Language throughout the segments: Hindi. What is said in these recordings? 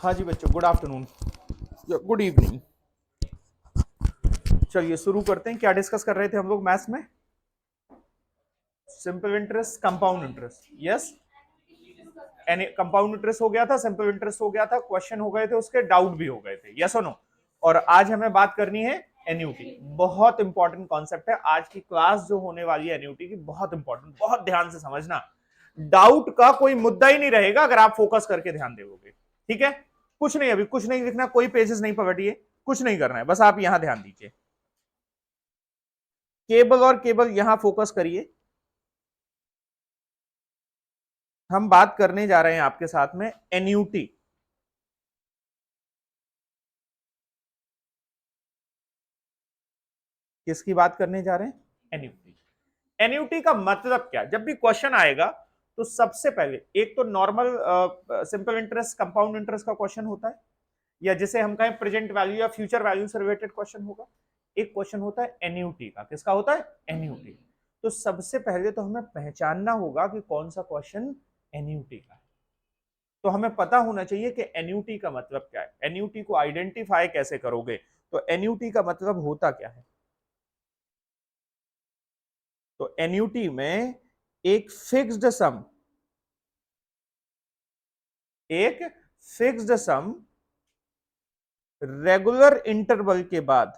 हाँ जी बच्चों, गुड आफ्टरनून या गुड इवनिंग। चलिए शुरू करते हैं। क्या डिस्कस कर रहे थे हम लोग मैथ्स में? Simple interest, compound interest. Yes, compound interest हो गया था, सिंपल इंटरेस्ट हो गया था, क्वेश्चन हो गए थे उसके, डाउट भी हो गए थे। यस और नो? और आज हमें बात करनी है एन्युटी। बहुत इंपॉर्टेंट कॉन्सेप्ट है। आज की क्लास जो होने वाली है एन्युटी की, बहुत इंपॉर्टेंट, बहुत ध्यान से समझना। डाउट का कोई मुद्दा ही नहीं रहेगा अगर आप फोकस करके ध्यान दोगे। ठीक है? कुछ नहीं, अभी कुछ नहीं लिखना, कोई पेजेस नहीं पकड़िए, कुछ नहीं करना है, बस आप यहां ध्यान दीजिए। केबल और केबल यहां फोकस करिए। हम बात करने जा रहे हैं आपके साथ में एन्युटी। किसकी बात करने जा रहे हैं? एन्युटी। एन्युटी का मतलब क्या? जब भी क्वेश्चन आएगा तो सबसे पहले एक तो normal simple interest, compound interest का क्वेश्चन होता है, या जिसे हम कहें प्रेजेंट वैल्यू या फ्यूचर वैल्यू से रिलेटेड क्वेश्चन होगा। एक क्वेश्चन होता है एन्युटी का। किसका होता है? एन्युटी। तो सबसे पहले तो हमें पहचानना होगा कि कौन सा क्वेश्चन एन्युटी का है। तो हमें पता होना चाहिए कि एन्युटी का मतलब क्या है। एन्युटी को आइडेंटिफाई कैसे करोगे? तो एन्युटी का मतलब होता क्या है? तो एन्युटी में एक फिक्स्ड सम, एक फिक्स्ड सम रेगुलर इंटरवल के बाद,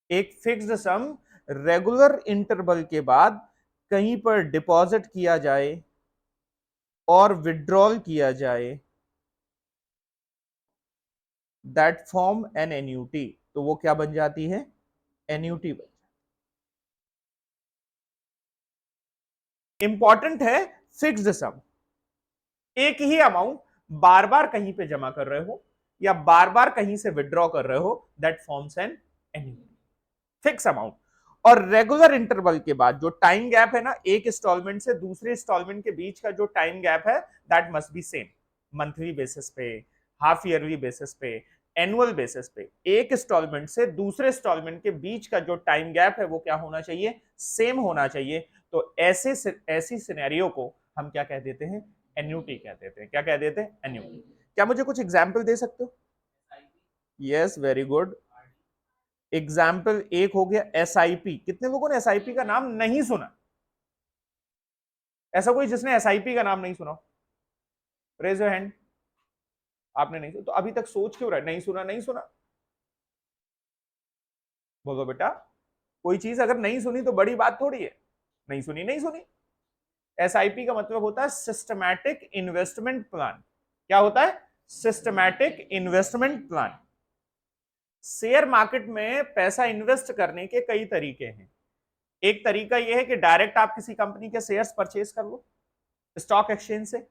एक फिक्स्ड सम रेगुलर इंटरवल के बाद कहीं पर डिपॉजिट किया जाए और विड्रॉल किया जाए, दैट फॉर्म एन एन्युटी। तो वो क्या बन जाती है? एन्युटी बन जाती। इंपॉर्टेंट है फिक्स्ड सम। एक ही अमाउंट बार बार कहीं पे जमा कर रहे हो या बार बार कहीं से विड्रॉ कर रहे हो, that forms an annuity. Fix amount. और रेगुलर इंटरवल के बाद जो टाइम गैप है ना, एक इंस्टॉलमेंट से दूसरे इंस्टॉलमेंट के बीच का जो टाइम गैप है, that must be same. Monthly basis पे, हाफ ईयरली बेसिस पे, एनुअल बेसिस पे, एक इंस्टॉलमेंट से दूसरे इंस्टॉलमेंट के बीच का जो टाइम गैप है वो क्या होना चाहिए? सेम होना चाहिए। तो ऐसी सिनेरियो को हम क्या कह देते हैं? एन्युटी कह देते हैं। क्या कह देते हैं? एन्युटी। क्या मुझे कुछ एग्जाम्पल दे सकते हो? Yes, very good. एग्जाम्पल एक हो गया एसआईपी। कितने लोगों ने एसआईपी का नाम नहीं सुना? ऐसा कोई जिसने एसआईपी का नाम नहीं सुना? Raise your hand. आपने नहीं सुना तो अभी तक सोच क्यों रहे? नहीं सुना, नहीं सुना। बोलो बेटा, कोई चीज अगर नहीं सुनी तो बड़ी बात थोड़ी है। नहीं सुनी, नहीं सुनी। एसआईपी का मतलब होता है सिस्टमैटिक इन्वेस्टमेंट प्लान। क्या होता है? Systematic investment plan. Share market में पैसा इन्वेस्ट करने के कई तरीके हैं। एक तरीका यह है कि डायरेक्ट आप किसी कंपनी के शेयर्स परचेज कर लो स्टॉक एक्सचेंज से।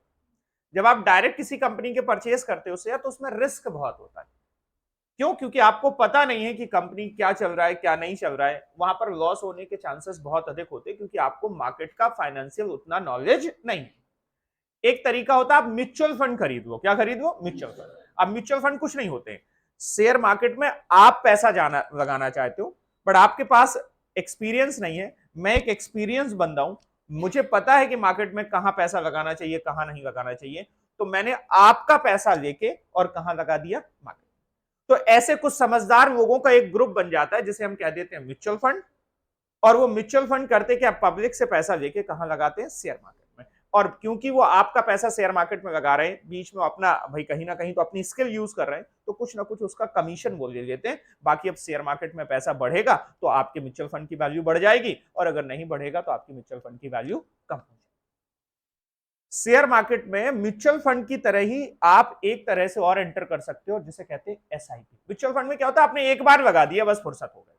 जब आप डायरेक्ट किसी कंपनी के परचेज करते हो शेयर, तो उसमें रिस्क बहुत होता है। क्यों? क्योंकि आपको पता नहीं है कि कंपनी क्या चल रहा है, क्या नहीं चल रहा है। वहां पर लॉस होने के चांसेस बहुत अधिक होते हैं, क्योंकि आपको मार्केट का फाइनेंशियल उतना नॉलेज नहीं है। एक तरीका होता है आप म्यूचुअल फंड खरीद लो। क्या खरीद लो? Mutual fund. अब म्यूचुअल फंड कुछ नहीं होते। शेयर मार्केट में आप पैसा जाना लगाना चाहते हो, बट आपके पास एक्सपीरियंस नहीं है। मैं एक एक्सपीरियंस बंदा हूं, मुझे पता है कि मार्केट में कहां पैसा लगाना चाहिए, कहां नहीं लगाना चाहिए। तो मैंने आपका पैसा लेके और कहां लगा दिया? मार्केट। तो ऐसे कुछ समझदार लोगों का एक ग्रुप बन जाता है जिसे हम कह देते हैं म्यूचुअल फंड। और वो म्यूचुअल फंड करते क्या? पब्लिक से पैसा लेके कहां लगाते हैं? शेयर मार्केट में। और क्योंकि वो आपका पैसा शेयर मार्केट में लगा रहे हैं, बीच में अपना भाई कहीं ना कहीं तो अपनी स्किल यूज कर रहे हैं, तो कुछ ना कुछ उसका कमीशन वो ले लेते हैं। बाकी अब शेयर मार्केट में पैसा बढ़ेगा तो आपके म्यूचुअल फंड की वैल्यू बढ़ जाएगी, और अगर नहीं बढ़ेगा तो आपकी म्यूचुअल फंड की वैल्यू कम हो जाएगी। शेयर मार्केट में म्यूचुअल फंड की तरह ही आप एक तरह से और एंटर कर सकते हो, जिसे कहते हैं एसआईपी। म्यूचुअल फंड में क्या होता है? आपने एक बार लगा दिया, बस फुर्सत हो गई।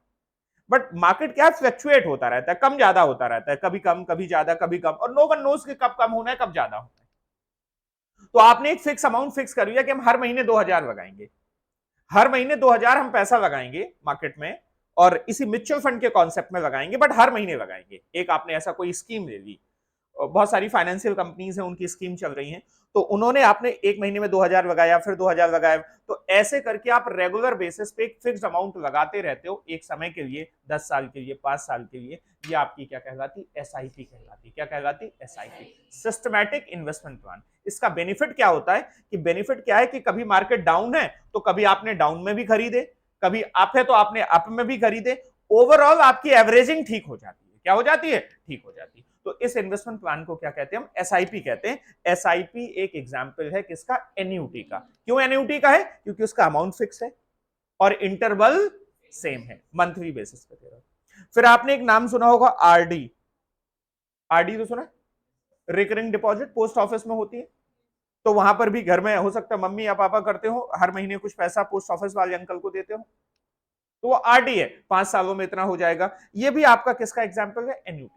बट मार्केट क्या फ्लक्चुएट होता रहता है, कम ज्यादा होता रहता है, कभी कम कभी ज्यादा कभी कम, और नो वन नोज कि कब कम होना है कब ज्यादा होना है। तो आपने एक फिक्स अमाउंट फिक्स कर लिया कि हम हर महीने 2000 लगाएंगे। हर महीने 2000 हम पैसा लगाएंगे मार्केट में, और इसी म्यूचुअल फंड के कॉन्सेप्ट में लगाएंगे, बट हर महीने लगाएंगे। एक आपने ऐसा कोई स्कीम ले ली। बहुत सारी फाइनेंशियल कंपनीज हैं, उनकी स्कीम चल रही है, तो उन्होंने आपने एक महीने में 2000 लगाया, फिर 2000 लगाया, तो ऐसे करके आप रेगुलर बेसिस पे एक फिक्स्ड अमाउंट लगाते रहते हो एक समय के लिए, 10 साल के लिए, 5 साल के लिए। ये आपकी क्या कहलाती? एसआईपी कहलाती। क्या कहलाती? SIP, systematic investment plan. इसका बेनिफिट क्या होता है कि बेनिफिट क्या है कि कभी मार्केट डाउन है तो कभी आपने डाउन में भी खरीदे, कभी अप है तो आपने अप में भी खरीदे, ओवरऑल आपकी एवरेजिंग ठीक हो जाती है। क्या हो जाती है? ठीक हो जाती है। तो इस इन्वेस्टमेंट प्लान को क्या कहते हैं? हम एसआईपी कहते हैं। एसआईपी एक एग्जांपल है किसका? एन्युटी का। क्यों एन्युटी का है? क्योंकि उसका अमाउंट फिक्स है और इंटरवल सेम है, मंथली बेसिस पे दे रहा है। फिर आपने एक नाम सुना होगा आरडी। आरडी तो सुना? रिकरिंग डिपॉजिट पोस्ट ऑफिस में होती है, तो वहां पर भी घर में हो सकता है मम्मी या पापा करते हो, हर महीने कुछ पैसा पोस्ट ऑफिस वाले अंकल को देते हो, तो वो आरडी है, 5 सालों में इतना हो जाएगा। ये भी आपका किसका एग्जाम्पल है? एन्युटी।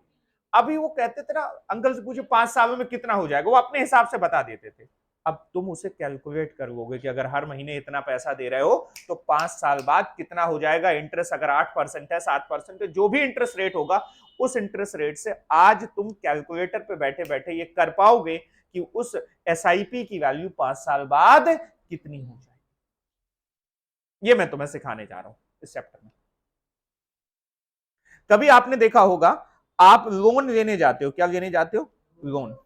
अभी वो कहते थे ना, अंकल से पूछो 5 सालों में कितना हो जाएगा, वो अपने हिसाब से बता देते थे। अब तुम उसे कैलकुलेट कर लोगे कि अगर हर महीने इतना पैसा दे रहे हो तो 5 साल बाद कितना हो जाएगा इंटरेस्ट। अगर 8% है, 7% है, जो भी इंटरेस्ट रेट होगा, उस इंटरेस्ट रेट से आज तुम कैलकुलेटर पे बैठे बैठे ये कर पाओगे कि उस एसआईपी की वैल्यू 5 साल बाद कितनी हो जाएगी। ये मैं तुम्हें सिखाने जा रहा हूं इस चैप्टर में। कभी आपने देखा होगा, आप लोन लेने जाते हो, क्या लेने जाते हो? लोन।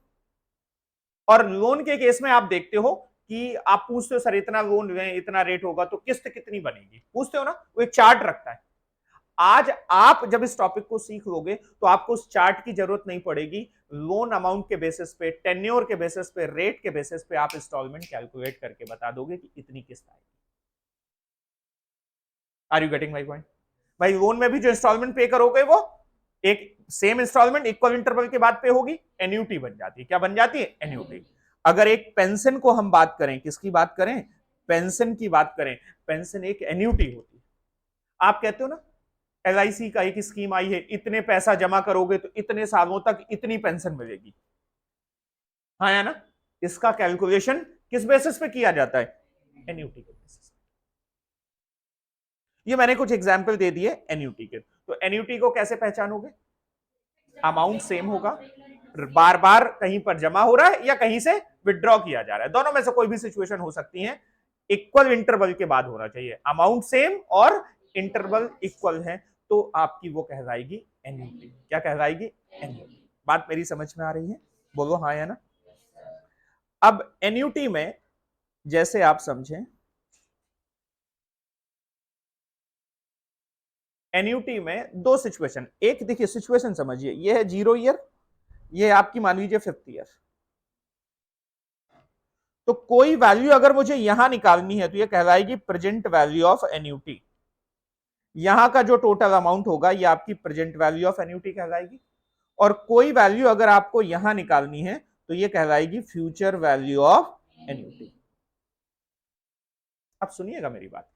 और लोन के केस में आप देखते हो कि आप पूछते हो सर इतना लोन लें, इतना रेट होगा तो किस्त कितनी बनेगी, पूछते हो ना, वो एक चार्ट रखता है। आज आप जब इस टॉपिक को सीख लोगे तो आपको उस चार्ट की जरूरत नहीं पड़ेगी। लोन अमाउंट के बेसिस पे, टेन्योर के बेसिस पे, रेट के बेसिस पे आप इंस्टॉलमेंट कैलकुलेट करके बता दोगे कि इतनी किस्त आएगी। Are you getting my point? भाई लोन में भी जो इंस्टॉलमेंट पे करोगे वो एक सेम इंस्टॉलमेंट इक्वल इंटरवल के बाद पे होगी, एन्युटी बन जाती है। क्या बन जाती है? एन्युटी। अगर एक पेंशन को हम बात करें, किसकी बात करें? पेंशन की बात करें, पेंशन एक एन्युटी होती है। आप कहते हो ना एलआईसी का एक स्कीम आई है, इतने पैसा जमा करोगे तो इतने सालों तक इतनी पेंशन मिलेगी, हाँ या ना? इसका कैलकुलेशन किस बेसिस पे किया जाता है? एन्युटी के बेसिस। ये मैंने कुछ एग्जाम्पल दे दिए एन्युटी के। तो एन्युटी को कैसे पहचानोगे? अमाउंट सेम होगा, बार बार कहीं पर जमा हो रहा है या कहीं से विड्रॉ किया जा रहा है, दोनों में से कोई भी सिचुएशन हो सकती है। इक्वल इंटरवल के बाद होना चाहिए, अमाउंट सेम और इंटरवल इक्वल है, तो आपकी वो कहलाएगी एन्युटी। क्या कहलाएगी? एन्युटी। बात मेरी समझ में आ रही है? बोलो हाँ या ना। अब एन्युटी में जैसे आप समझें, एन्युटी में दो सिचुएशन, एक देखिए सिचुएशन समझिए, ये है 0 ईयर, ये आपकी मान लीजिए 5th ईयर। तो कोई वैल्यू अगर मुझे यहां निकालनी है तो ये कहलाएगी प्रेजेंट वैल्यू ऑफ एन्युटी। यहां का जो टोटल अमाउंट होगा ये आपकी प्रेजेंट वैल्यू ऑफ एन्युटी कहलाएगी। और कोई वैल्यू अगर आपको यहां निकालनी है तो ये कहलाएगी फ्यूचर वैल्यू ऑफ एन्युटी। अब सुनिएगा मेरी बात।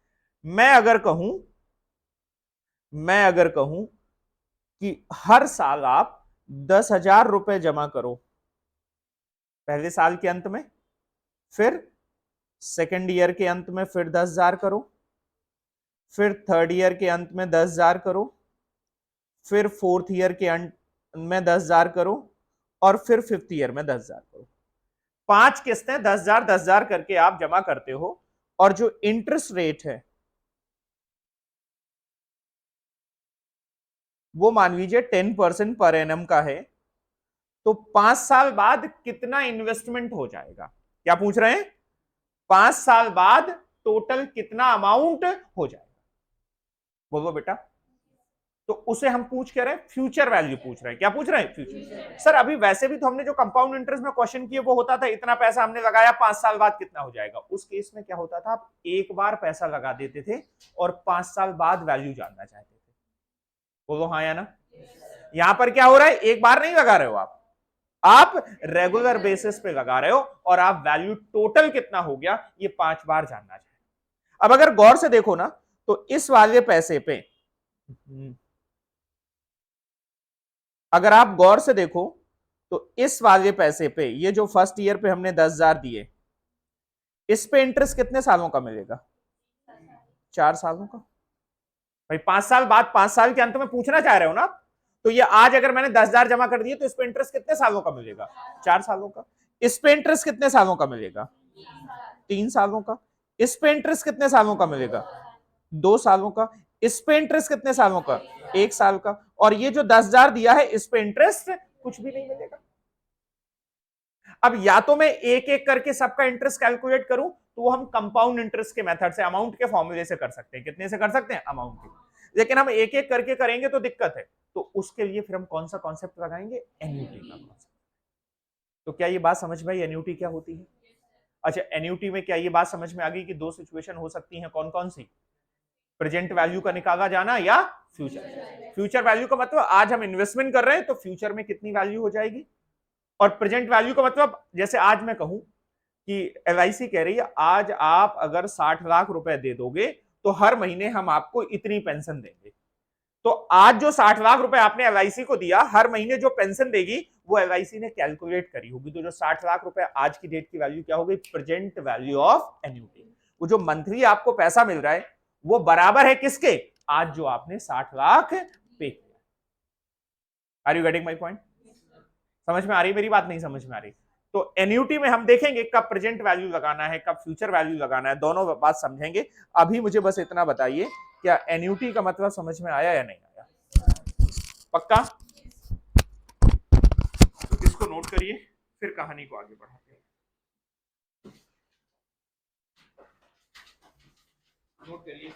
मैं अगर कहूं कि हर साल आप 10,000 रुपए जमा करो, पहले साल के अंत में, फिर सेकेंड ईयर के अंत में फिर 10,000 करो, फिर थर्ड ईयर के अंत में 10,000 करो, फिर फोर्थ ईयर के अंत में 10,000 करो, और फिर 5th ईयर में 10,000 करो। 5 किस्तें 10,000 10,000 करके आप जमा करते हो, और जो इंटरेस्ट रेट है वो मान लीजिए 10% पर एनम का है, तो 5 साल बाद कितना इन्वेस्टमेंट हो जाएगा? क्या पूछ रहे हैं? 5 साल बाद टोटल कितना अमाउंट हो जाएगा? बोलो बेटा। तो उसे हम पूछ के रहे हैं, फ्यूचर वैल्यू पूछ रहे हैं। क्या पूछ रहे हैं? फ्यूचर। सर अभी वैसे भी तो हमने जो कंपाउंड इंटरेस्ट में क्वेश्चन किए वो होता था इतना पैसा हमने लगाया, 5 साल बाद कितना हो जाएगा। उस केस में क्या होता था, आप एक बार पैसा लगा देते थे और 5 साल बाद वैल्यू जानना चाहते थे। बोलो हाँ या ना। यहां पर क्या हो रहा है, एक बार नहीं लगा रहे हो आप रेगुलर बेसिस पे लगा रहे हो, और आप वैल्यू टोटल कितना हो गया ये 5 बार जानना चाहते। अब अगर गौर से देखो ना, तो इस वाले पैसे पे, अगर आप गौर से देखो तो इस वाले पैसे पे, ये जो फर्स्ट ईयर पे हमने 10,000 दिए, इस पे इंटरेस्ट कितने सालों का मिलेगा? 4 सालों का। भाई 5 साल बाद, 5 साल के अंत में पूछना चाह रहे हो ना, तो ये आज अगर मैंने 10,000 जमा कर दिए तो इस पे इंटरेस्ट कितने सालों का मिलेगा? 4 सालों का। इस पे इंटरेस्ट कितने सालों का मिलेगा? 3 सालों का। इस पे इंटरेस्ट कितने सालों का मिलेगा? 2 सालों का। इस पे इंटरेस्ट कितने सालों का? 1 साल का। और ये जो 10,000 दिया है इस पे इंटरेस्ट कुछ भी नहीं मिलेगा। अब या तो मैं एक एक करके सबका इंटरेस्ट कैलकुलेट करूं तो वो हम कंपाउंड इंटरेस्ट के मेथड से, अमाउंट के फॉर्मूले से कर सकते हैं। कितने से कर सकते हैं? अमाउंट के। लेकिन हम एक एक करके करेंगे तो दिक्कत है, तो उसके लिए फिर हम कौन सा कॉन्सेप्ट लगाएंगे? एन्युटी का कॉन्सेप्ट। तो क्या ये बात समझ में आई एन्युटी क्या होती है? अच्छा, एन्युटी में क्या ये बात समझ में आ गई कि दो सिचुएशन हो सकती हैं, कौन कौन सी? प्रेजेंट वैल्यू का निकाला जाना या फ्यूचर। फ्यूचर वैल्यू का मतलब आज हम इन्वेस्टमेंट कर रहे हैं तो फ्यूचर में कितनी वैल्यू हो जाएगी। और प्रेजेंट वैल्यू का मतलब जैसे आज मैं कहूं कि एलआईसी कह रही है आज आप अगर 60 लाख रुपए दे दोगे तो हर महीने हम आपको इतनी पेंशन देंगे। तो आज जो 60 लाख रुपए आपने एलआईसी को दिया, हर महीने जो पेंशन देगी वो एलआईसी ने कैलकुलेट करी होगी। तो जो 60 लाख रुपए आज की डेट की वैल्यू क्या हो गई? Present value of annuity. वो जो मंथली आपको पैसा मिल रहा है वो बराबर है किसके? आज जो आपने 60 लाख पे किया। Are you getting my point? समझ में आ रही मेरी बात? नहीं समझ में आ रही? तो एन्युटी में हम देखेंगे कब प्रेजेंट वैल्यू लगाना है, कब फ्यूचर वैल्यू लगाना है, दोनों बात समझेंगे। अभी मुझे बस इतना बताइए, क्या एन्युटी का मतलब समझ में आया या नहीं आया? पक्का? तो इसको नोट करिए, फिर कहानी को आगे बढ़ाते हैं। नोट करिए।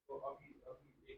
तो अभी एक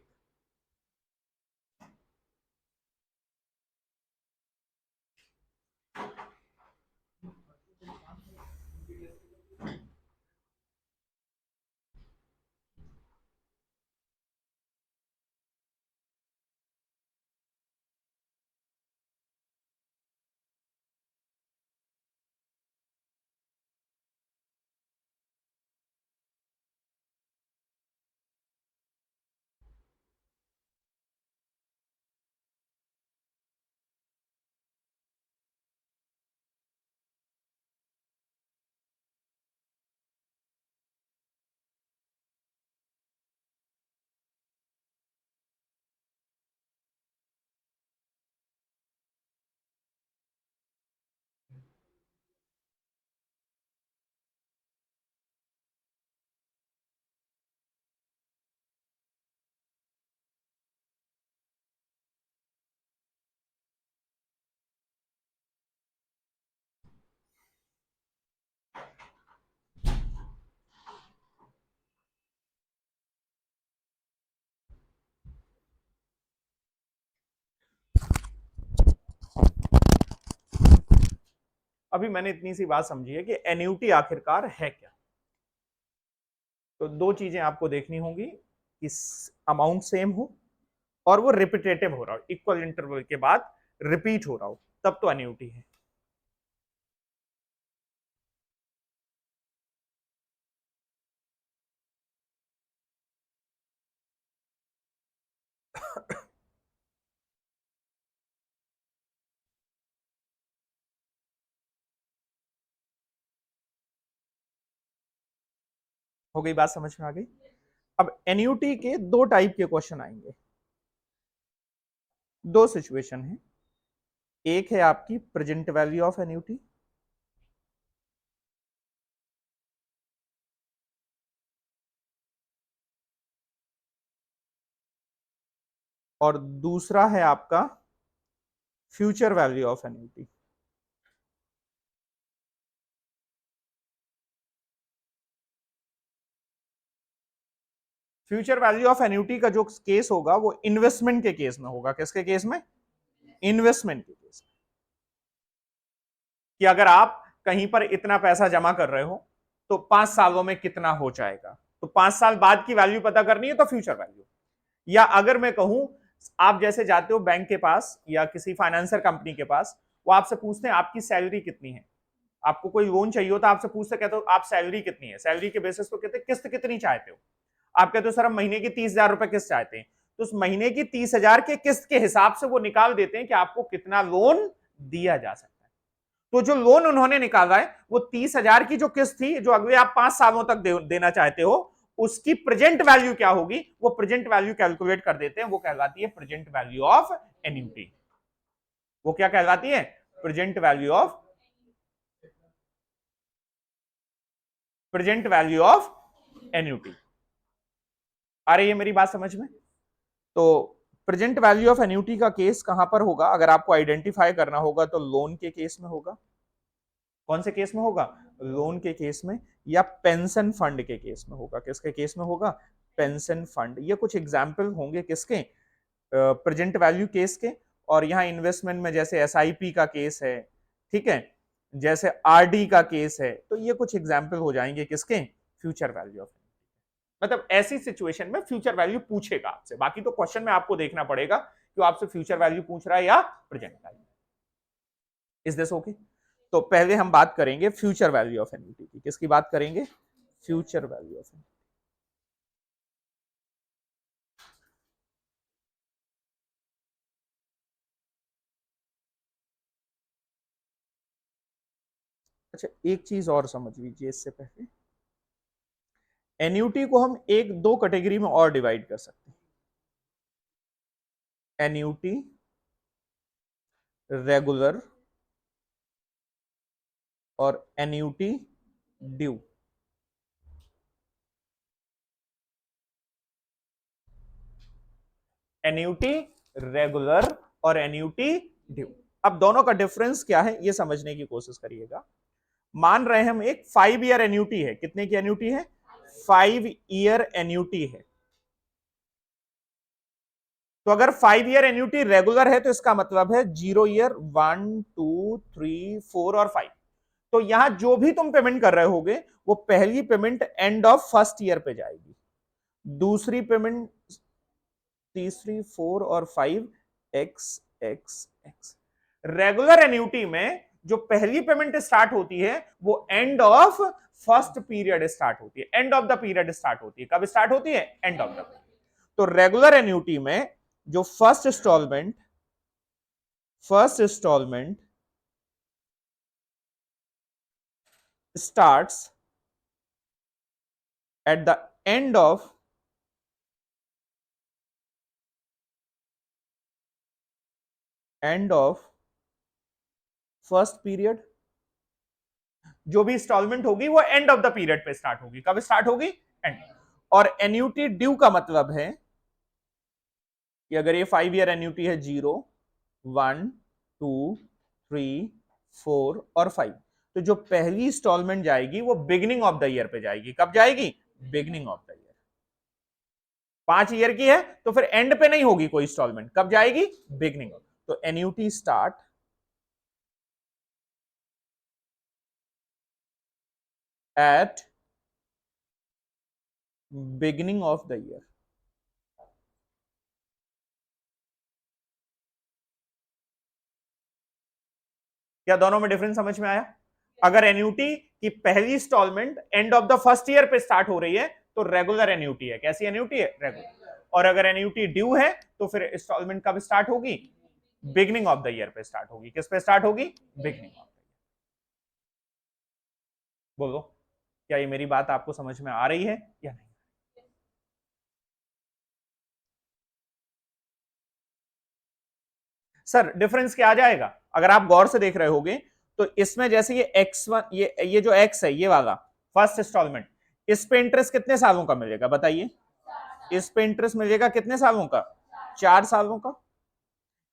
अभी मैंने इतनी सी बात समझी है कि एन्युटी आखिरकार है क्या। तो दो चीजें आपको देखनी होंगी कि अमाउंट सेम हो और वो रिपीटेटिव हो रहा हो, इक्वल इंटरवल के बाद रिपीट हो रहा हो, तब तो एन्युटी है। हो गई बात? समझ में आ गई? अब एन्युटी के दो टाइप के क्वेश्चन आएंगे, दो सिचुएशन है। एक है आपकी प्रेजेंट वैल्यू ऑफ एन्युटी, और दूसरा है आपका future value of annuity. Future value of annuity का जो केस होगा वो इन्वेस्टमेंट के केस में होगा। किसके केस में? इन्वेस्टमेंट के केस में। कि अगर आप कहीं पर इतना पैसा जमा कर रहे हो तो 5 सालों में कितना हो जाएगा, तो 5 साल बाद की वैल्यू पता करनी है तो फ्यूचर वैल्यू। या अगर मैं कहूं आप जैसे जाते हो बैंक के पास या किसी फाइनेंसर कंपनी के पास, वो आपसे पूछते हैं आपकी सैलरी कितनी है। आपको कोई लोन चाहिए होता है, आपसे पूछते कहते हो आप सैलरी कितनी है, सैलरी के बेसिस पे कहते किस्त कितनी चाहते हो। आप कहते हो सर हम महीने की 30,000 रुपए किस्त चाहते हैं। तो उस महीने की 30,000 के किस्त के हिसाब से वो निकाल देते हैं कि आपको कितना लोन दिया जा सकता है। तो जो लोन उन्होंने निकाला है वो 30,000 की जो किस्त थी, जो अगले आप 5 सालों तक देना चाहते हो, उसकी प्रेजेंट वैल्यू क्या होगी, वो प्रेजेंट वैल्यू कैलकुलेट कर देते हैं, वो कहलाती है प्रेजेंट वैल्यू ऑफ एन्युटी। वो क्या कहलाती है? Present value of annuity. आ रही है मेरी बात समझ में? तो प्रेजेंट वैल्यू ऑफ एन्युटी का केस कहां पर होगा? अगर आपको आइडेंटिफाई करना होगा तो लोन के केस में होगा। कौन से केस में होगा? लोन के केस में, या पेंशन फंड के केस में होगा। किसके केस में होगा? Pension fund. ये कुछ एग्जाम्पल होंगे किसके? प्रेजेंट वैल्यू केस के। और यहाँ इन्वेस्टमेंट में जैसे एसआईपी का केस है, ठीक है, जैसे आरडी का केस है, तो ये कुछ एग्जाम्पल हो जाएंगे किसके? Future value of. मतलब ऐसी सिचुएशन में फ्यूचर वैल्यू पूछेगा आपसे, बाकी तो क्वेश्चन में आपको देखना पड़ेगा कि आपसे फ्यूचर वैल्यू पूछ रहा है या present value. Is this okay? तो पहले हम बात करेंगे फ्यूचर वैल्यू ऑफ एन्युटी की। किसकी बात करेंगे? Future value of annuity. अच्छा, एक चीज और समझ लीजिए इससे पहले, एन्युटी को हम एक दो कैटेगरी में और डिवाइड कर सकते हैं। एन्युटी रेगुलर और एन्युटी ड्यू। एन्युटी रेगुलर और एन्युटी ड्यू। अब दोनों का डिफरेंस क्या है ये समझने की कोशिश करिएगा। मान रहे हम एक 5 ईयर एन्युटी है। कितने की एन्युटी है? 5 ईयर एन्युटी है। तो अगर 5 ईयर एन्युटी रेगुलर है तो इसका मतलब है 0 ईयर, 1 2 3 4 और 5। तो यहां जो भी तुम पेमेंट कर रहे होगे वो पहली payment end of first year पे जाएगी, दूसरी पेमेंट तीसरी 4 और 5 X X X. Regular annuity में जो पहली पेमेंट स्टार्ट होती है वो end of first period start होती है, end of the period start होती है। कब स्टार्ट होती है? End of the period. तो रेगुलर एन्युटी में जो first instalment starts at the end of first period. जो भी इंस्टॉलमेंट होगी वो एंड ऑफ द पीरियड पे स्टार्ट होगी। कब स्टार्ट होगी? एंड। और एन्युटी ड्यू का मतलब है कि अगर ये 5 ईयर एन्युटी है, 0 1 2 3 4 और 5, तो जो पहली इंस्टॉलमेंट जाएगी वो बिगिनिंग ऑफ द ईयर पे जाएगी। कब जाएगी? Beginning of the year. 5 year की है तो फिर एंड पे नहीं होगी कोई इंस्टॉलमेंट। कब जाएगी? Beginning of. तो annuity start at beginning of the year. क्या दोनों में डिफरेंस समझ में आया? अगर एन्युटी की पहली instalment end of the first year पे स्टार्ट हो रही है तो रेगुलर एन्युटी है। कैसी एन्युटी है? रेगुलर। और अगर एन्युटी ड्यू है तो फिर इंस्टॉलमेंट कब स्टार्ट होगी? बिगिनिंग ऑफ द ईयर पे स्टार्ट होगी। किस पे स्टार्ट होगी? Beginning of the year. बोलो, क्या ये मेरी बात आपको समझ में आ रही है या नहीं? सर डिफरेंस क्या आ जाएगा? अगर आप गौर से देख रहे होगे तो इसमें जैसे ये x1, ये जो x है, ये वाला फर्स्ट इंस्टॉलमेंट, इस पे इंटरेस्ट कितने सालों का मिलेगा बताइए? इस पे इंटरेस्ट मिलेगा कितने सालों का? 4 सालों का।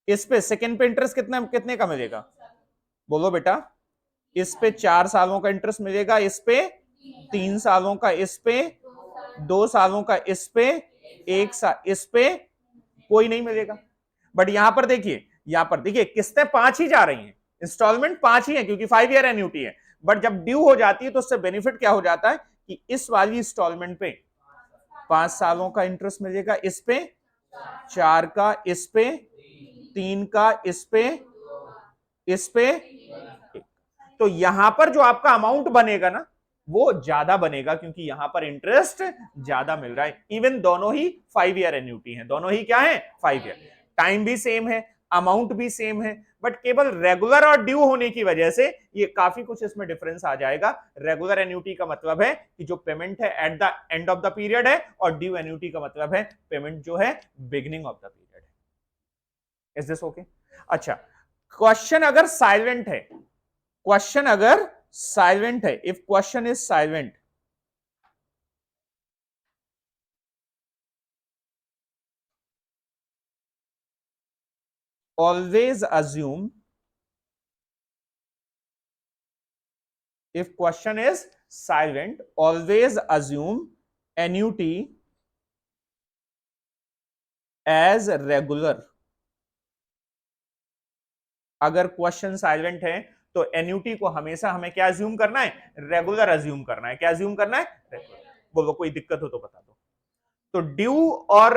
इस पे सेकंड पे इंटरेस्ट कितने कितने का मिलेगा? बोलो बेटा। इस पे 4 सालों का इंटरेस्ट मिलेगा, इस पे 3 सालों का, इस पे 2 सालों का, इस पे 1 साल, इस पे कोई नहीं मिलेगा। बट यहां पर देखिए, किस्तें 5 ही जा रही हैं, इंस्टॉलमेंट 5 ही है क्योंकि 5 ईयर एन्युटी है। बट जब ड्यू हो जाती है तो उससे बेनिफिट क्या हो जाता है कि इस वाली इंस्टॉलमेंट पे 5 सालों का इंटरेस्ट मिलेगा, इस पे 4 का, इस पे 3 का, इस पे। तो यहां पर जो आपका अमाउंट बनेगा ना, वो ज्यादा बनेगा, क्योंकि यहां पर इंटरेस्ट ज्यादा मिल रहा है। इवन दोनों ही 5 ईयर एन्युटी हैं, दोनों ही क्या है 5 ईयर, टाइम भी सेम है, अमाउंट भी सेम है, बट केवल रेगुलर और ड्यू होने की वजह से ये काफी कुछ इसमें डिफरेंस आ जाएगा। रेगुलर एन्युटी का मतलब है कि जो पेमेंट है at the end of the period है, और ड्यू एन्युटी का मतलब है पेमेंट जो है बिगिनिंग ऑफ द पीरियड है। Is this okay? अच्छा, क्वेश्चन अगर साइलेंट है, क्वेश्चन अगर साइलेंट है, if question is silent, always assume, if question is silent, always assume annuity as regular। अगर क्वेश्चन साइलेंट है तो एन्यूटी को हमेशा हमें क्या अज्यूम करना है, रेगुलर अज्यूम करना है। क्या अज्यूम करना है? रेगुलर। बोलो कोई दिक्कत हो तो बता दो। तो ड्यू और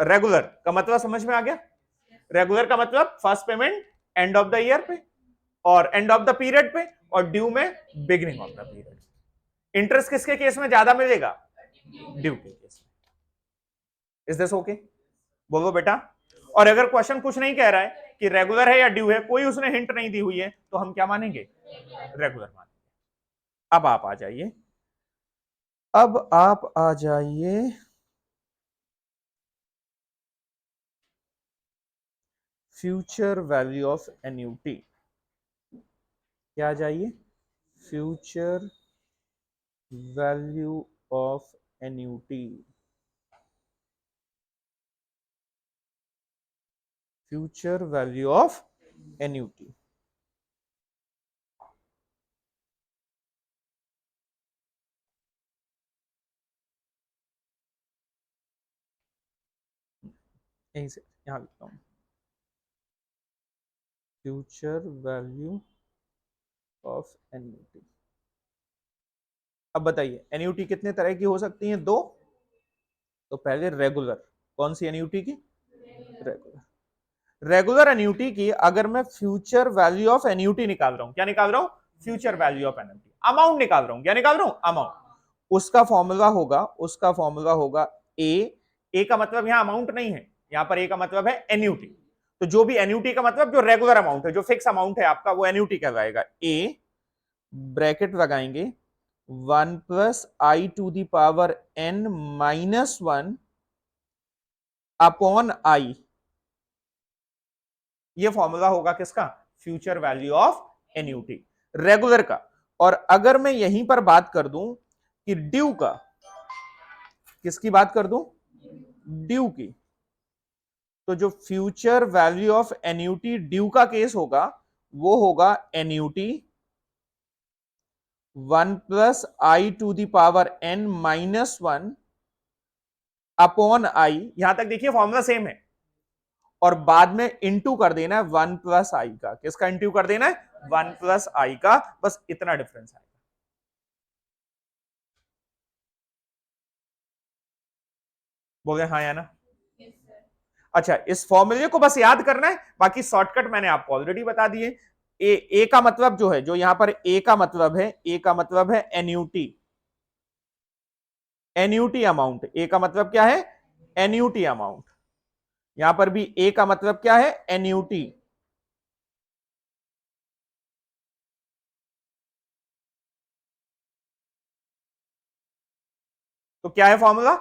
रेगुलर का मतलब समझ में आ गया? रेगुलर का मतलब first payment end of the year पे और एंड ऑफ द पीरियड पे, और ड्यू में beginning of the period. Interest किसके केस में ज्यादा मिलेगा? ड्यू के केस में। Is this okay? बोलो बेटा। और अगर क्वेश्चन कुछ नहीं कह रहा है कि रेगुलर है या ड्यू है, कोई उसने हिंट नहीं दी हुई है, तो हम क्या मानेंगे? रेगुलर मानेंगे। अब आप आ जाइए, अब आप आ जाइए फ्यूचर वैल्यू ऑफ एन्युटी। क्या आ जाइए? Future value of annuity. Future value of annuity. यहीं से यहां लिखता हूं, फ्यूचर वैल्यू ऑफ एन्युटी। अब बताइए एन्युटी कितने तरह की हो सकती हैं? दो। तो पहले रेगुलर, कौन सी एन्युटी की? रेगुलर। रेगुलर एन्युटी की अगर मैं फ्यूचर वैल्यू ऑफ एन्युटी निकाल रहा हूं, क्या निकाल रहा हूं? Future value of annuity, amount निकाल रहा हूं। क्या निकाल रहा हूं? अमाउंट। उसका फॉर्मूला होगा, उसका फॉर्मूला होगा ए का मतलब यहां अमाउंट नहीं है, यहां पर ए का मतलब है एन्युटी। तो जो भी एन्युटी का मतलब जो रेगुलर अमाउंट है, जो फिक्स अमाउंट है आपका, वो एन्युटी कहलाएगा। ए ब्रैकेट लगाएंगे 1 + i⁻n−1 अपॉन आई। ये फॉर्मूला होगा किसका? Future value of annuity, regular का। और अगर मैं यहीं पर बात कर दूं कि ड्यू का, किसकी बात कर दूं? ड्यू की। तो जो future value of annuity due का केस होगा, वो होगा एन्युटी 1 + i⁻n−1 अपॉन आई। यहां तक देखिए फॉर्मूला सेम है, और बाद में इंटू कर देना है 1 + i का। किसका इंटू कर देना है? 1 + i का। बस इतना डिफरेंस आएगा। बोल रहे हाँ या ना? अच्छा, इस फॉर्मूले को बस याद करना है, बाकी शॉर्टकट मैंने आपको ऑलरेडी बता दिए। ए का मतलब जो है, जो यहां पर ए का मतलब है, ए का मतलब है एन्यूटी, एन्यूटी अमाउंट। ए का मतलब क्या है? Annuity amount. यहां पर भी ए का मतलब क्या है? एन्यूटी। तो क्या है फॉर्मूला?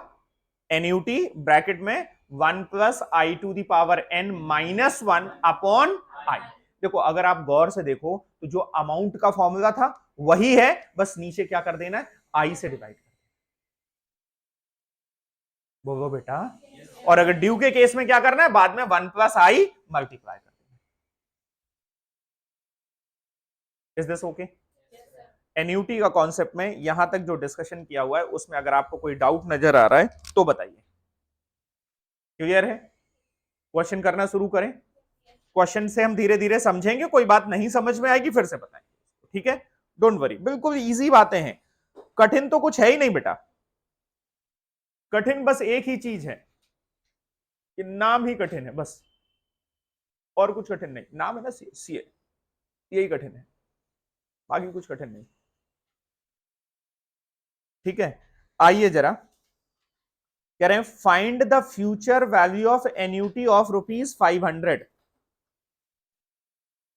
एन्यूटी ब्रैकेट में 1 + i⁻n−1 अपॉन आई। देखो अगर आप गौर से देखो तो जो अमाउंट का फॉर्मूला था वही है, बस नीचे क्या कर देना है? आई से डिवाइड कर। बोलो बेटा। और अगर ड्यू के केस में क्या करना है? बाद में 1 + i मल्टीप्लाई कर देना। Is this okay? एन्यूटी का कॉन्सेप्ट में यहां तक जो डिस्कशन किया हुआ है, उसमें अगर आपको कोई डाउट नजर आ रहा है तो बताइए। क्लियर है? क्वेश्चन करना शुरू करें। क्वेश्चन से हम धीरे धीरे समझेंगे, कोई बात नहीं समझ में आएगी फिर से बताएंगे, ठीक है? डोंट वरी, बिल्कुल इजी बातें हैं, कठिन तो कुछ है ही नहीं बेटा। कठिन बस एक ही चीज है कि नाम ही कठिन है, बस। और कुछ कठिन नहीं, नाम है ना सीए, यही कठिन है, बाकी कुछ कठिन नहीं। ठीक है, आइए जरा, कह रहे हैं find the future value of annuity of ₹500।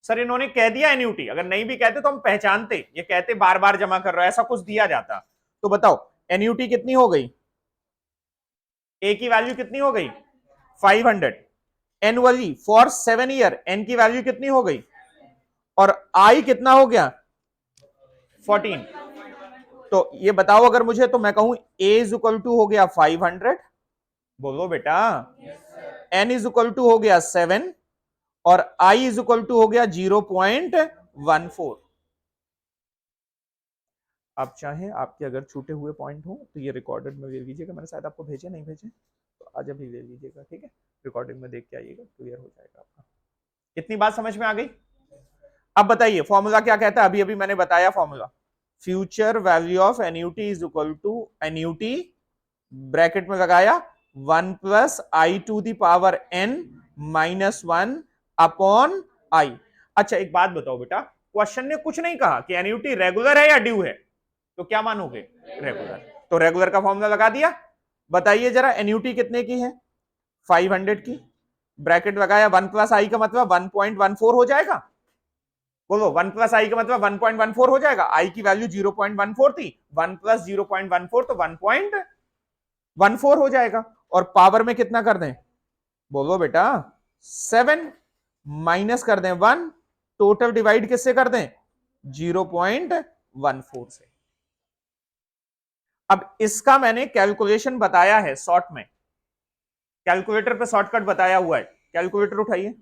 Sir इन्होंने कह दिया एन्यूटी, अगर नहीं भी कहते तो हम पहचानते, ये कहते बार बार जमा कर रहा है, ऐसा कुछ दिया जाता। तो बताओ एन्यूटी कितनी हो गई, ए की वैल्यू कितनी हो गई 500, एनुअली फॉर 7 ईयर एन की वैल्यू कितनी हो गई, और आई कितना हो गया 14। तो ये बताओ अगर मुझे, तो मैं कहूं ए इज इक्वल टू हो गया 500, बोलो बेटा, एन इज इक्वल टू हो गया 7, और आई इज इक्वल टू हो गया 0.14। आप चाहें आपके अगर छूटे हुए पॉइंट हो तो ये रिकॉर्डेड में ले लीजिएगा, मैंने शायद आपको भेजे नहीं भेजे, तो आज अभी ले लीजिएगा, ठीक है, रिकॉर्डिंग में देख के आइएगा, क्लियर हो जाएगा आपका। कितनी बात समझ में आ गई? अब बताइए फॉर्मूला क्या कहता है, अभी अभी मैंने बताया formula, future value of annuity is equal to annuity bracket में लगाया 1 plus I to the power n minus 1 upon I. अच्छा एक बात बताओ बेटा, क्वेश्चन ने कुछ नहीं कहा कि एन्यूटी रेगुलर है या ड्यू है, तो क्या मानोगे रेगुलर, तो रेगुलर का फॉर्मूला लगा दिया। बताइए जरा एन्यूटी कितने की है 500 की, ब्रैकेट लगाया 1 प्लस आई का मतलब 1.14 हो जाएगा, बोलो 1 प्लस आई का मतलब 1.14 हो जाएगा, आई की वैल्यू 0.14 थी, 1 प्लस 0.14 तो 1.14 हो जाएगा, और पावर में कितना कर दें, बोलो बेटा 7, माइनस कर दें 1, टोटल डिवाइड किससे कर दें 0.14 से। अब इसका मैंने कैलकुलेशन बताया है शॉर्ट में, कैलकुलेटर पे शॉर्टकट बताया हुआ है, कैलकुलेटर उठाइए,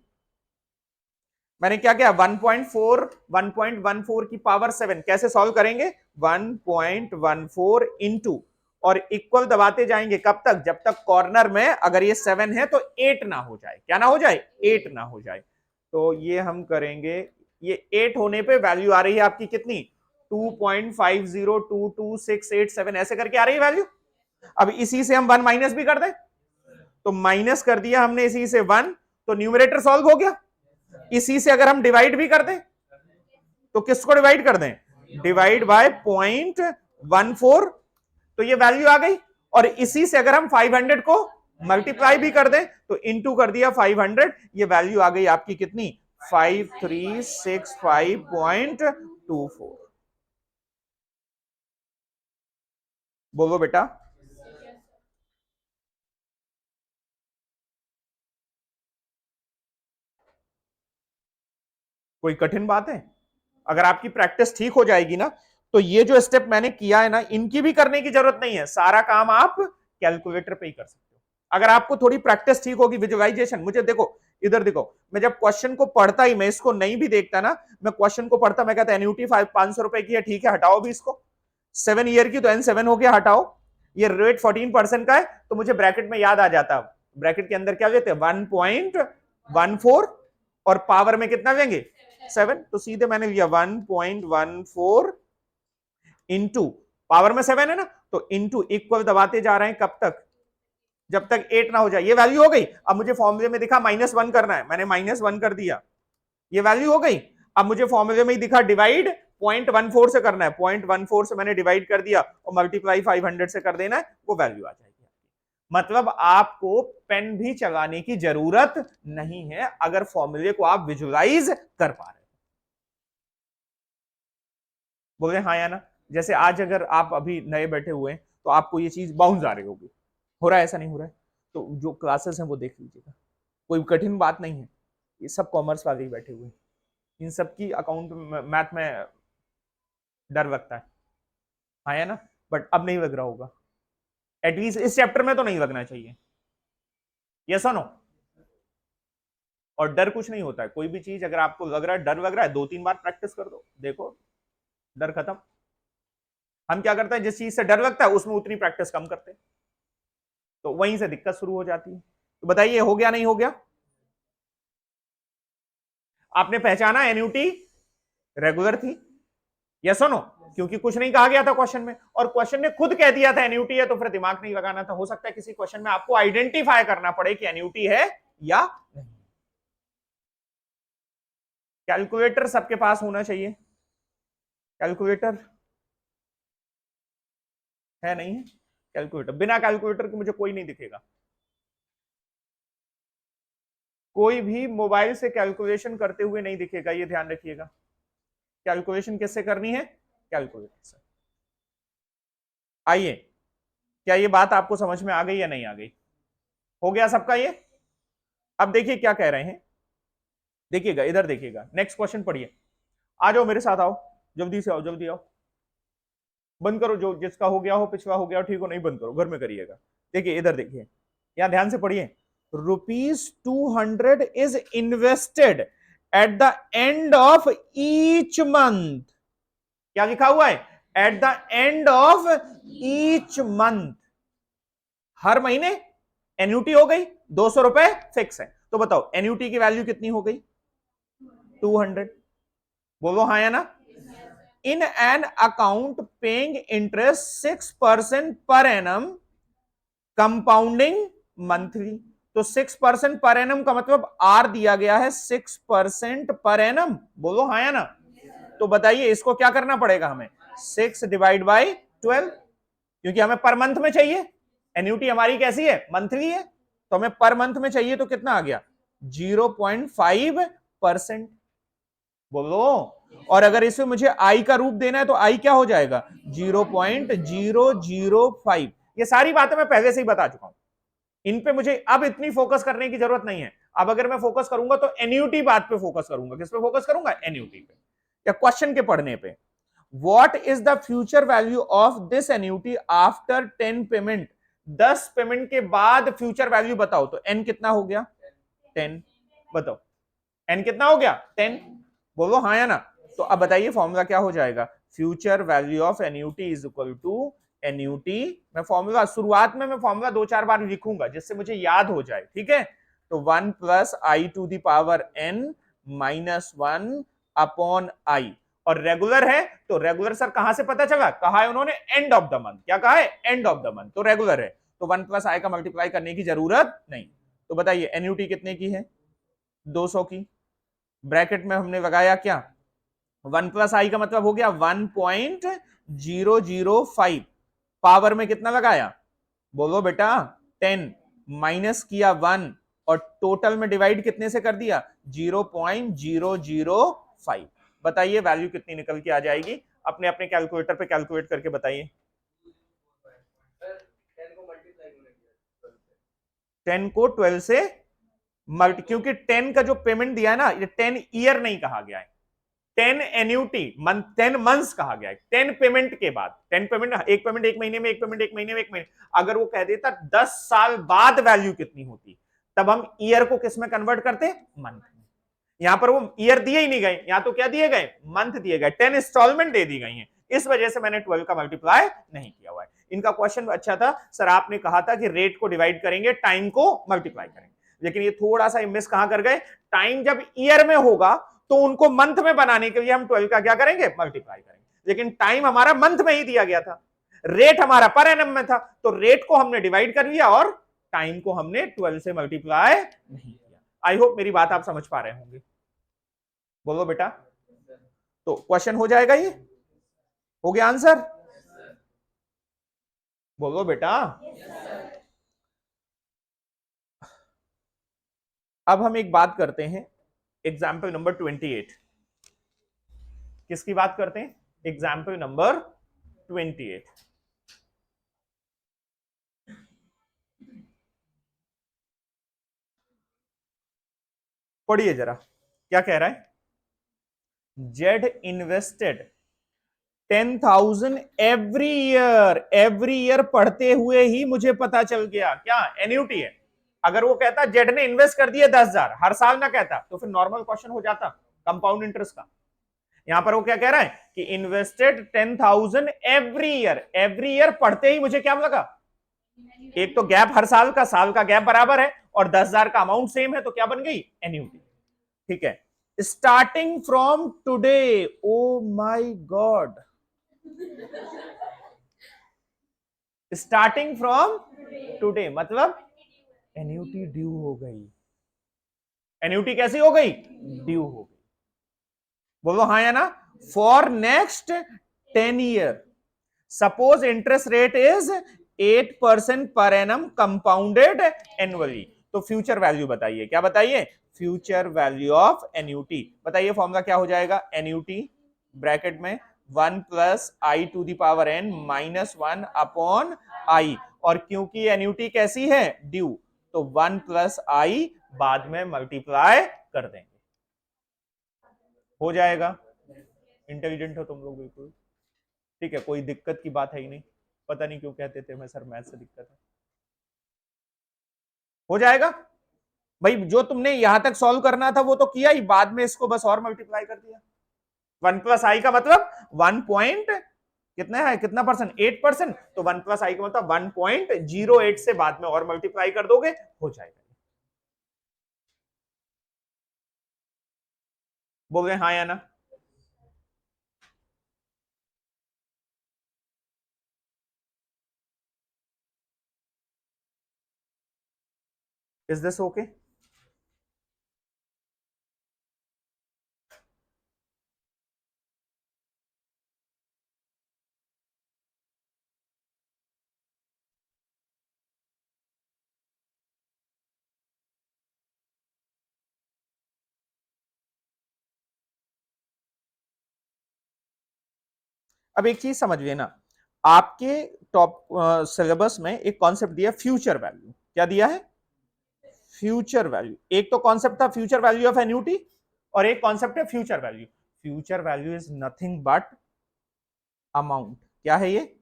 मैंने क्या किया 1.14 की पावर 7 कैसे सॉल्व करेंगे 1.14 इंटू, और इक्वल दबाते जाएंगे कब तक, जब तक कॉर्नर में अगर ये 7 है तो 8 ना हो जाए, क्या ना हो जाए 8 ना हो जाए। तो ये हम करेंगे, ये 8 होने पे वैल्यू आ रही है आपकी कितनी 2.502267 ऐसे करके आ रही है वैल्यू। अब इसी से हम 1 माइनस भी कर दें, तो माइनस कर दिया हमने इसी से 1, तो न्यूमरेटर सॉल्व हो गया। इसी से अगर हम डिवाइड भी कर दें, तो किसको डिवाइड कर दें, डिवाइड बाय 0.14, तो ये वैल्यू आ गई। और इसी से अगर हम 500 को मल्टीप्लाई भी कर दें, तो इनटू कर दिया 500, ये वैल्यू आ गई आपकी कितनी 5365.24। बोलो बेटा, कोई कठिन बात है? अगर आपकी प्रैक्टिस ठीक हो जाएगी ना, तो ये जो स्टेप मैंने किया है ना, इनकी भी करने की जरूरत नहीं है, सारा काम आप कैलकुलेटर पे ही कर सकते हो। अगर आपको थोड़ी प्रैक्टिस ठीक होगी, विजुअलाइजेशन, मुझे देखो इधर देखो, मैं जब क्वेश्चन को पढ़ता ही, मैं इसको नहीं भी देखता ना, मैं क्वेश्चन को पढ़ता, मैं कहता एन्यूटी 500 रुपए की है, ठीक है हटाओ भी इसको, 7 ईयर की तो N7 हो गया, हटाओ, ये रेट 14% का है, तो मुझे ब्रैकेट में याद आ जाता, ब्रैकेट के अंदर क्या लेते हैं 1.14, और पावर में कितना लेंगे 7, तो सीधे मैंने लिया 1.14 इंटू, पावर में 7 है ना, तो इंटू इक्वल दबाते जा रहे हैं कब तक, जब तक 8 ना हो जाए, ये वैल्यू हो गई। अब मुझे फॉर्मूले में दिखा -1 करना है, मैंने -1 कर दिया, ये वैल्यू हो गई। अब मुझे फॉर्मूले में ही दिखा डिवाइड 0.14 से करना है, 0.14 से मैंने डिवाइड कर दिया, और मल्टीप्लाई 500 से कर देना है, वो वैल्यू आ जाएगी। मतलब आपको पेन भी चलाने की जरूरत नहीं है, अगर फॉर्मूले को आप विजुलाइज कर पा रहे हैं। बोले हाँ या ना, जैसे आज अगर आप अभी नए बैठे हुए हैं, तो आपको ये चीज बाउंस आ रही होगी, हो रहा है ऐसा नहीं हो रहा है, तो जो क्लासेस हैं वो देख लीजिएगा, कोई कठिन बात नहीं है, ये सब कॉमर्स वाले ही बैठे हुए हैं, इन सब की अकाउंट मैथ में डर लगता है, हाँ या ना, बट अब नहीं लग रहा होगा, एटलीस्ट इस चैप्टर में तो नहीं लगना चाहिए, यस और नो। और डर कुछ नहीं होता है, कोई भी चीज अगर आपको लग रहा है डर लग रहा है, 2-3 बार प्रैक्टिस कर दो, देखो डर खत्म। हम क्या करते हैं, जिस चीज से डर लगता है उसमें उतनी प्रैक्टिस कम करते हैं, तो वहीं से दिक्कत शुरू हो जाती है। तो बताइए हो गया नहीं हो गया, आपने पहचाना एन्यूटी रेगुलर थी, यस और नो, क्योंकि कुछ नहीं कहा गया था क्वेश्चन में, और क्वेश्चन ने खुद कह दिया था एन्यूटी है, तो फिर दिमाग नहीं लगाना था। हो सकता है किसी क्वेश्चन में आपको आइडेंटिफाई करना पड़े कि एन्यूटी है या नहीं। कैलकुलेटर सबके पास होना चाहिए, कैलकुलेटर है नहीं है कैलकुलेटर? बिना कैलकुलेटर के मुझे कोई नहीं दिखेगा। कोई भी मोबाइल से कैलकुलेशन करते हुए नहीं दिखेगा, ये ध्यान रखिएगा। कैलकुलेशन किससे करनी है? कैलकुलेटर से। आइए, क्या ये बात आपको समझ में आ गई या नहीं आ गई? हो गया सबका ये? अब देखिए क्या कह रहे हैं, देखिएगा इधर देखिएगा, नेक्स्ट क्वेश्चन पढ़िए। आ जाओ मेरे साथ, आओ जल्दी से, आओ जल्दी आओ। बंद करो, जो जिसका हो गया हो, पिछला हो गया हो, ठीक हो, नहीं बंद करो, घर में करिएगा। देखिए इधर देखिए, यहां ध्यान से पढ़िए। ₹200 is invested at the end of each month. क्या लिखा हुआ है? At the end of each month. हर महीने एन्यूटी हो गई, ₹200 फिक्स है। तो बताओ एन्यूटी की वैल्यू कितनी हो गई? 200। बोलो हाँ या ना? In an account paying interest 6% per annum, compounding monthly. तो 6% पर एनम का मतलब आर दिया गया है 6% पर एनम। बोलो हाँ या ना? तो बताइए इसको क्या करना पड़ेगा हमें? 6 डिवाइड बाई 12, क्योंकि हमें पर मंथ में चाहिए। एन्यूटी हमारी कैसी है? मंथली है, तो हमें पर मंथ में चाहिए। तो कितना आ गया? 0.5%। बोलो। और अगर इसे मुझे आई का रूप देना है तो आई क्या हो जाएगा? 0.005। ये सारी बातें मैं पहले से ही बता चुका हूं, इन पे मुझे अब इतनी फोकस करने की जरूरत नहीं है। अब अगर मैं फोकस करूंगा तो एन्यूटी बात पे फोकस करूंगा। किस पे फोकस करूंगा? एन्यूटी पे, या क्वेश्चन के पढ़ने पे। What is the future value of this annuity after 10 payment? 10 payment के बाद फ्यूचर वैल्यू बताओ। तो एन कितना हो गया? 10। बताओ एन कितना हो गया? 10। बोलो हाँ या ना? तो अब बताइए फॉर्मूला क्या हो जाएगा? Future value of annuity is equal to annuity. मैं फॉर्मूला शुरुआत में मैं फॉर्मूला 2-4 बार लिखूंगा जिससे मुझे याद हो जाए, ठीक है? तो 1 plus I to the power N minus 1 upon I. और रेगुलर है तो रेगुलर सर कहां से पता चला? कहा है उन्होंने एंड ऑफ द मंथ। क्या कहा है? End of the month. तो रेगुलर है तो 1 प्लस आई का मल्टीप्लाई करने की जरूरत नहीं। तो बताइए एन्यूटी कितने की है? 200 की। ब्रैकेट में हमने लगाया क्या? 1 प्लस आई का मतलब हो गया 1.005। पावर में कितना लगाया? बोलो बेटा 10, माइनस किया 1, और टोटल में डिवाइड कितने से कर दिया? 0.005। बताइए वैल्यू कितनी निकल के आ जाएगी? अपने अपने कैलकुलेटर पे कैलकुलेट करके बताइए। 10 को 12 से मल्टी, क्योंकि 10 का जो पेमेंट दिया है ना, ये 10 ईयर नहीं कहा गया है, 10 एन्यूटी मंथ, 10 मंथ्स कहा गया है। 10 पेमेंट के बाद, 10 पेमेंट, एक पेमेंट एक महीने में, एक पेमेंट एक महीने में, एक महीने। अगर वो कह देता 10 साल बाद वैल्यू कितनी होती, तब हम ईयर को किस में कन्वर्ट करते? मंथ में। यहां पर वो ईयर दिए ही नहीं गए, यहां तो क्या दिए गए? मंथ दिए गए। 10 इंस्टॉलमेंट दे दी गई हैं, इस वजह से मैंने 12 का मल्टीप्लाई नहीं किया हुआ है। इनका क्वेश्चन अच्छा था सर, आपने कहा था कि रेट को डिवाइड करेंगे, टाइम को मल्टीप्लाई करेंगे, लेकिन ये थोड़ा सा मिस कहां कर गए? टाइम जब ईयर में होगा तो उनको मंथ में बनाने के लिए हम 12 का क्या करेंगे? मल्टीप्लाई करेंगे। लेकिन टाइम हमारा मंथ में ही दिया गया था, रेट हमारा पर एनम में था, तो रेट को हमने डिवाइड कर लिया और टाइम को हमने 12 से मल्टीप्लाई नहीं किया। आई होप मेरी बात आप समझ पा रहे होंगे। बोलो बेटा। तो क्वेश्चन हो जाएगा, ये हो गया आंसर? बोलो बेटा। अब हम एक बात करते हैं, एग्जाम्पल नंबर 28। किसकी बात करते हैं? Example number 28। पढ़िए जरा क्या कह रहा है। Z invested 10,000 every year. Every year पढ़ते हुए ही मुझे पता चल गया क्या एन्यूटी है। अगर वो कहता जेड ने इन्वेस्ट कर दिए 10,000 हर साल ना कहता तो फिर नॉर्मल क्वेश्चन हो जाता कंपाउंड इंटरेस्ट का। यहां पर वो क्या कह रहा है कि invested 10,000 every year. Every year पढ़ते ही मुझे क्या लगा? एक तो गैप हर साल का, साल का गैप बराबर है, और 10,000 का अमाउंट सेम है, तो क्या बन गई? एन्यूटी। ठीक है। Starting from today. Oh my God, starting from today मतलब एन्यूटी ड्यू हो गई। एन्यूटी कैसी हो गई? ड्यू हो गई। बोलो हाँ या ना? For next 10 year. Suppose interest rate is 8% per annum compounded annually, तो फ्यूचर वैल्यू बताइए, क्या बताइए, फ्यूचर वैल्यू ऑफ एन्यूटी बताइए। फॉर्मूला क्या हो जाएगा, एन्यूटी ब्रैकेट में 1 plus I to the power N minus 1 upon I, और क्योंकि एन्यूटी कैसी है, ड्यू, तो 1 प्लस आई बाद में मल्टीप्लाई कर देंगे, हो जाएगा। इंटेलिजेंट हो तुम लोग बिल्कुल, ठीक है, कोई दिक्कत की बात है ही नहीं। पता नहीं क्यों कहते थे मैं सर मैथ से दिक्कत है, हो जाएगा भाई। जो तुमने यहां तक सॉल्व करना था वो तो किया ही, बाद में इसको बस और मल्टीप्लाई कर दिया। 1 प्लस आई का मतलब 1 पॉइंट कितना है, कितना परसेंट, 8%, तो 1 प्लस आई का मतलब 1.08 से बाद में और मल्टीप्लाई कर दोगे, हो जाएगा। बोल रहे हाँ या ना। Is this okay? अब एक चीज समझ लेना, आपके टॉप सिलेबस में एक कॉन्सेप्ट दिया फ्यूचर वैल्यू, क्या दिया है, फ्यूचर वैल्यू। एक तो कॉन्सेप्ट था फ्यूचर वैल्यू ऑफ एन्यूटी, और एक कॉन्सेप्ट है future value. Future value is nothing but amount, क्या है ये,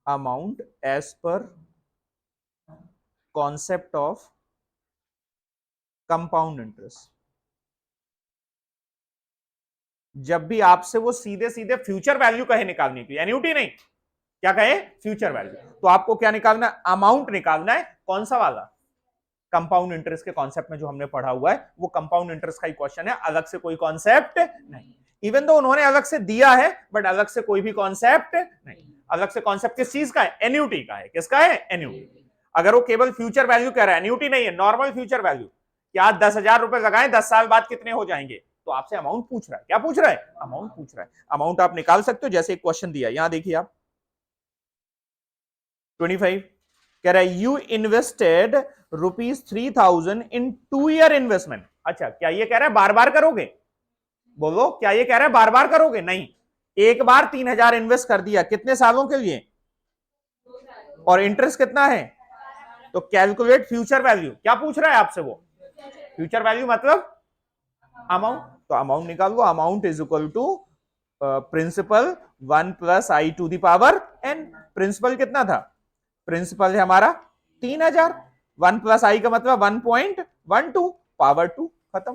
amount as per concept of compound interest. जब भी आपसे वो सीधे सीधे फ्यूचर वैल्यू कहे निकालने की, एन्यूटी नहीं, क्या कहे, फ्यूचर वैल्यू, तो आपको क्या निकालना है, अमाउंट निकालना है। कौन सा वाला, कंपाउंड इंटरेस्ट के कॉन्सेप्ट में जो हमने पढ़ा हुआ है वो कंपाउंड इंटरेस्ट का ही क्वेश्चन है, अलग से कोई कॉन्सेप्ट नहीं। इवन तो उन्होंने अलग से दिया है, बट अलग से कोई भी कॉन्सेप्ट नहीं। अलग से कॉन्सेप्ट किस चीज का है, एन्यूटी का है। किसका है, एन्यूटी। अगर वो केवल फ्यूचर वैल्यू कह रहा है, एन्यूटी नहीं है, नॉर्मल फ्यूचर वैल्यू, क्या 10,000 रुपए लगाए 10 साल बाद कितने हो जाएंगे, तो आपसे अमाउंट पूछ रहा है, क्या पूछ रहा है, अमाउंट पूछ रहा है। अमाउंट आप निकाल सकते हो, जैसे एक क्वेश्चन दिया यहां देखिए आप, 25 कह रहा है you invested ₹3,000 in 2 year investment. अच्छा, क्या ये कह रहा है बार बार करोगे, बोलो, क्या ये कह रहा है बार बार करोगे, नहीं, एक बार 3,000 इन्वेस्ट कर दिया, कितने सालों के लिए, और इंटरेस्ट कितना है, तो कैलकुलेट फ्यूचर वैल्यू, क्या पूछ रहा है आपसे वो, फ्यूचर वैल्यू मतलब अमाउंट, तो अमाउंट निकाल लो, amount is equal to principal 1 plus I to the power n. Principal कितना था, प्रिंसिपल है हमारा 3,000, 1 प्लस आई का मतलब 1.12 पावर 2, खत्म।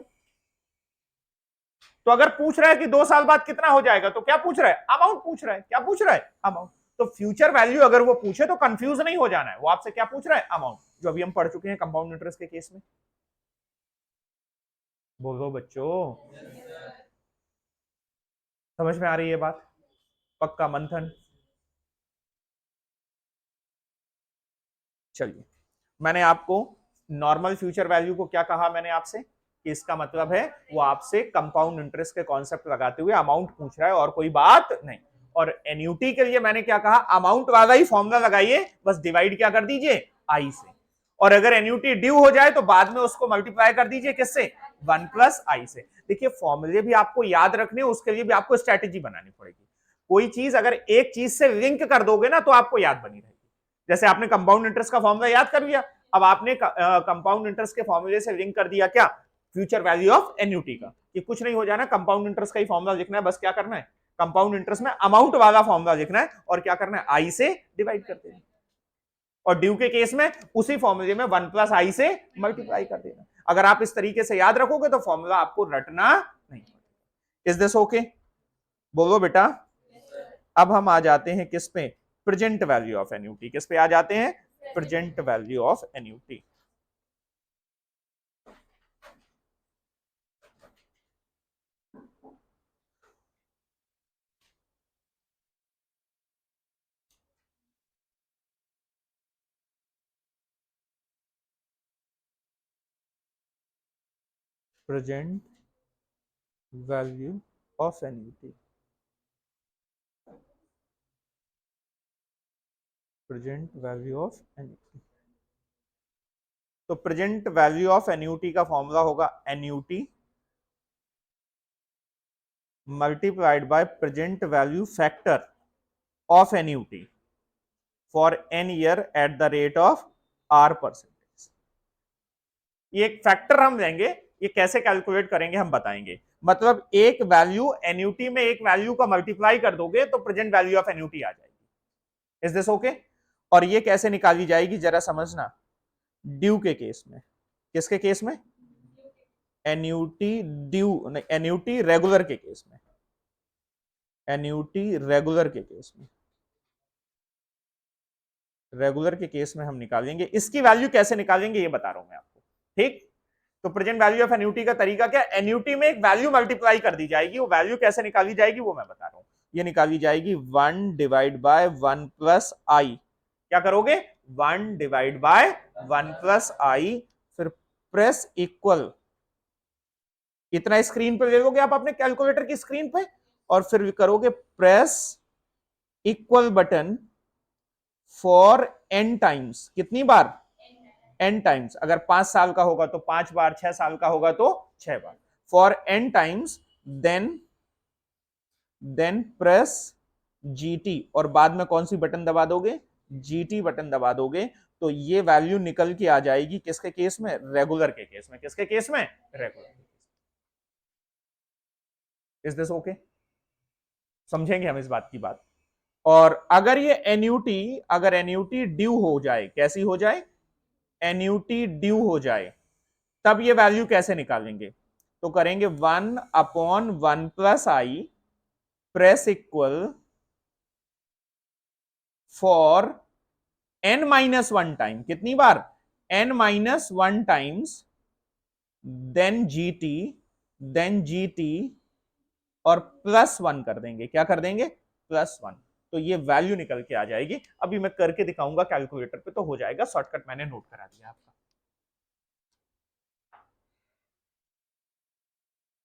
तो अगर पूछ रहा है कि 2 साल बाद कितना हो जाएगा, तो क्या पूछ रहा है, अमाउंट पूछ रहा है, क्या पूछ रहा है, अमाउंट। तो फ्यूचर वैल्यू अगर वो पूछे तो कंफ्यूज नहीं हो जाना है, वो आपसे क्या पूछ रहा है, अमाउंट, जो अभी हम पढ़ चुके हैं कंपाउंड इंटरेस्ट के केस में। बोलो बच्चों, समझ में आ रही है बात, पक्का मंथन। चलिए, मैंने आपको नॉर्मल फ्यूचर वैल्यू को क्या कहा, मैंने आपसे कि इसका मतलब है वो आपसे कंपाउंड इंटरेस्ट के कॉन्सेप्ट लगाते हुए अमाउंट पूछ रहा है और कोई बात नहीं। और एन्यूटी के लिए मैंने क्या कहा, अमाउंट वाला ही फॉर्मूला लगाइए, बस डिवाइड क्या कर दीजिए, आई से, और अगर एन्यूटी ड्यू हो जाए तो बाद में उसको मल्टीप्लाई कर दीजिए किससे, 1 प्लस आई से। देखिए फॉर्मूले भी आपको याद रखने, उसके लिए भी आपको स्ट्रेटेजी बनानी पड़ेगी। कोई चीज अगर एक चीज से लिंक कर दोगे ना तो आपको याद बनी रहेगी। जैसे आपने कंपाउंड इंटरेस्ट का फॉर्मूला याद कर लिया, अब आपने कंपाउंड इंटरेस्ट के फॉर्मूले से लिंक कर दिया क्या, फ्यूचर वैल्यू ऑफ एन्यूटी का, कि कुछ नहीं हो जाना, कंपाउंड इंटरेस्ट का ही फॉर्मूला लिखना है, बस क्या करना है, कंपाउंड इंटरेस्ट में अमाउंट वाला फॉर्मूला लिखना है, और क्या करना है, आई से डिवाइड कर देना, और ड्यू के केस में उसी फॉर्मूले में 1 प्लस आई से मल्टीप्लाई कर देना। अगर आप इस तरीके से याद रखोगे तो फॉर्मूला आपको रटना नहीं। इज दिस ओके, बोलो बेटा। अब हम आ जाते हैं किस पे, प्रेजेंट वैल्यू ऑफ एन्यूटी, किस पे आ जाते हैं, present value of annuity. Present value of annuity, present value of annuity. तो प्रेजेंट वैल्यू ऑफ एन्यूटी का फॉर्मूला होगा annuity multiplied by present value factor of annuity for N year at the rate of R%। ये एक फैक्टर हम लेंगे, ये कैसे कैलकुलेट करेंगे हम बताएंगे। मतलब एक वैल्यू एन्यूटी में एक वैल्यू का मल्टीप्लाई कर दोगे तो प्रेजेंट वैल्यू ऑफ एन्यूटी आ जाएगी। Is this okay? और ये कैसे निकाली जाएगी जरा समझना। ड्यू के केस में, किसके केस में? एन्यूटी ड्यू, एन्यूटी रेगुलर के केस में, एन्यूटी रेगुलर के केस में, रेगुलर के केस में हम निकालेंगे। इसकी वैल्यू कैसे निकालेंगे ये बता रहा हूं मैं आपको, ठीक? तो प्रेजेंट वैल्यू ऑफ एन्यूटी का तरीका क्या? एन्यूटी में एक वैल्यू मल्टीप्लाई कर दी जाएगी, वो वैल्यू कैसे निकाली जाएगी वो मैं बता रहा हूं। ये निकाली जाएगी 1 डिवाइड बाय 1 प्लस आई। क्या करोगे? 1 डिवाइड बाय 1 प्लस आई, फिर प्रेस इक्वल, इतना स्क्रीन पे ले लोगे आप अपने कैलकुलेटर की स्क्रीन पे, और फिर करोगे press equal button for n times. कितनी बार? n times. अगर 5 साल का होगा तो 5 बार, 6 साल का होगा तो 6 बार, for n times. Then press GT, और बाद में कौन सी बटन दबा दोगे? GT बटन दबा दोगे। तो ये वैल्यू निकल के आ जाएगी किसके केस में? रेगुलर के केस में। किसके केस में? रेगुलर। Is this okay? समझेंगे हम इस बात की बात। और अगर ये एन्यूटी, अगर एन्यूटी ड्यू हो जाए, कैसी हो जाए? एन्यूटी ड्यू हो जाए, तब ये वैल्यू कैसे निकालेंगे? तो करेंगे 1 upon 1 plus I, press equal for n minus 1 time. कितनी बार? n minus 1 times, then GT और प्लस 1 कर देंगे। क्या कर देंगे? प्लस 1। तो ये वैल्यू निकल के आ जाएगी। अभी मैं करके दिखाऊंगा कैलकुलेटर पे तो हो जाएगा, शॉर्टकट मैंने नोट करा दिया आपका।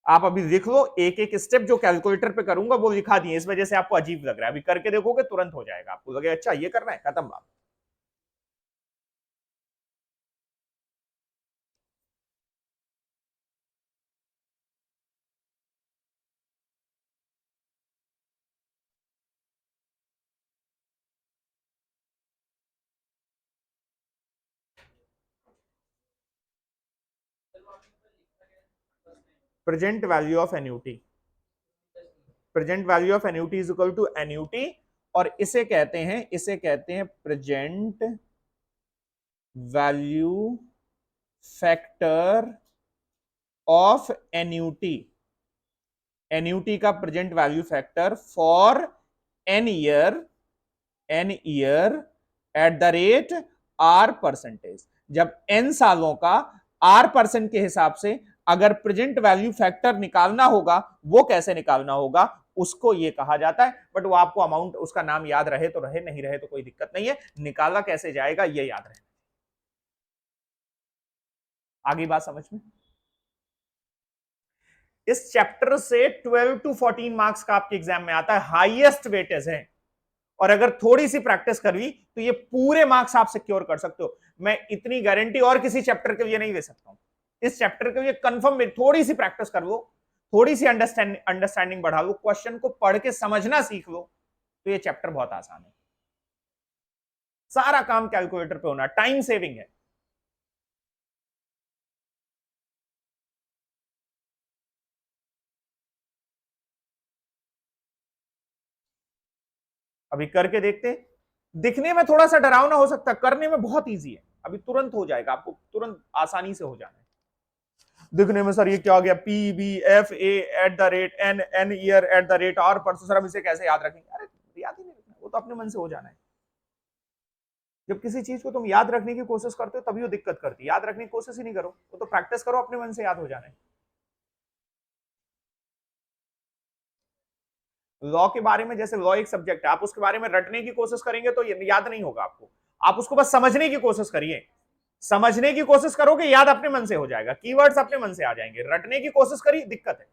आप अभी लिख लो, एक एक स्टेप जो कैलकुलेटर पे करूंगा वो लिखा दिए, इस वजह से आपको अजीब लग रहा है। अभी करके देखोगे तुरंत हो जाएगा, आपको लगेगा अच्छा ये करना है, खत्म बात। Present value of annuity, present value of annuity is equal to annuity, और इसे कहते हैं, इसे कहते हैं present value factor of annuity. एन्यूटी का present value factor for N year, n year at the rate R%। जब n सालों का R% के हिसाब से अगर प्रेजेंट वैल्यू फैक्टर निकालना होगा, वो कैसे निकालना होगा उसको ये कहा जाता है। बट वो आपको अमाउंट, उसका नाम याद रहे तो रहे, नहीं रहे तो कोई दिक्कत नहीं है, निकाला कैसे जाएगा ये याद रहे। आगे बात समझ में? इस चैप्टर से 12 to 14 मार्क्स का आपके एग्जाम में आता है, हाईएस्ट वेटेज है। और अगर थोड़ी सी प्रैक्टिस करी तो ये पूरे मार्क्स आप सिक्योर कर सकते हो। मैं इतनी गारंटी और किसी चैप्टर के लिए नहीं दे सकता हूं। इस चैप्टर के लिए कंफर्म, थोड़ी सी प्रैक्टिस कर लो, थोड़ी सी अंडरस्टैंडिंग बढ़ा लो, क्वेश्चन को पढ़ के समझना सीख लो, तो ये चैप्टर बहुत आसान है। सारा काम कैलकुलेटर पे होना, टाइम सेविंग है। अभी करके देखते। दिखने में थोड़ा सा डरावना हो सकता है, करने में बहुत इजी है। अभी तुरंत हो जाएगा, आपको तुरंत आसानी से हो जाना है। दिखने में सर ये क्या हो गया? PBFA at the rate n year at the rate R%। Sir हम इसे कैसे याद रखेंगे? अरे याद ही नहीं रखना, वो तो अपने मन से हो जाना है। जब किसी चीज को तुम याद रखने की कोशिश करते हो तभी वो दिक्कत करती है। याद रखने की कोशिश ही नहीं करो, वो तो प्रैक्टिस करो, अपने मन से याद हो जाना है। लॉ के बारे में, जैसे लॉ एक सब्जेक्ट है, आप उसके बारे में रटने की कोशिश करेंगे तो याद नहीं होगा आपको। आप उसको बस समझने की कोशिश करिए, समझने की कोशिश करोगे, याद अपने मन से हो जाएगा, कीवर्ड्स अपने मन से आ जाएंगे। रटने की कोशिश करिए, दिक्कत है।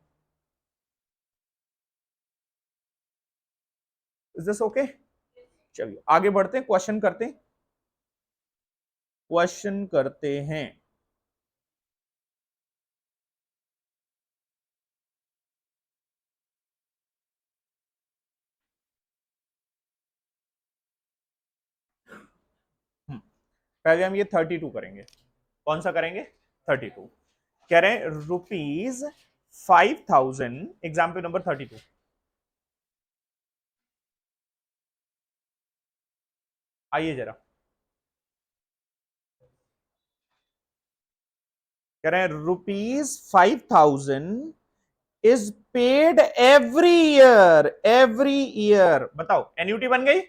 Is this okay? चलिए आगे बढ़ते हैं, क्वेश्चन करते हैं, क्वेश्चन करते हैं। पहले हम ये 32 करेंगे। कौन सा करेंगे? 32। कह रहे हैं ₹5,000, एग्जाम्पल नंबर 32। आइए जरा, कह रहे हैं ₹5,000 इज पेड एवरी ईयर। बताओ एन्यूटी बन गई?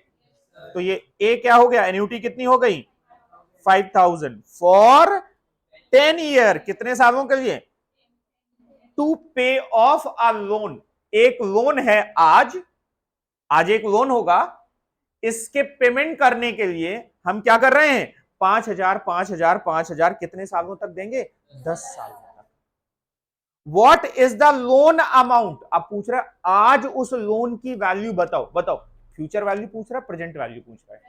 तो ये ए क्या हो गया? एन्यूटी कितनी हो गई? 5,000 फॉर 10 ईयर, कितने सालों के लिए? टू पे ऑफ अ लोन। एक लोन है, आज एक लोन होगा, इसके पेमेंट करने के लिए हम क्या कर रहे हैं? 5,000 5,000 5,000 कितने सालों तक देंगे? 10 साल तक। What is the loan amount? अब पूछ रहा है आज उस लोन की वैल्यू बताओ। बताओ, फ्यूचर वैल्यू पूछ रहा है, प्रेजेंट वैल्यू पूछ रहा है,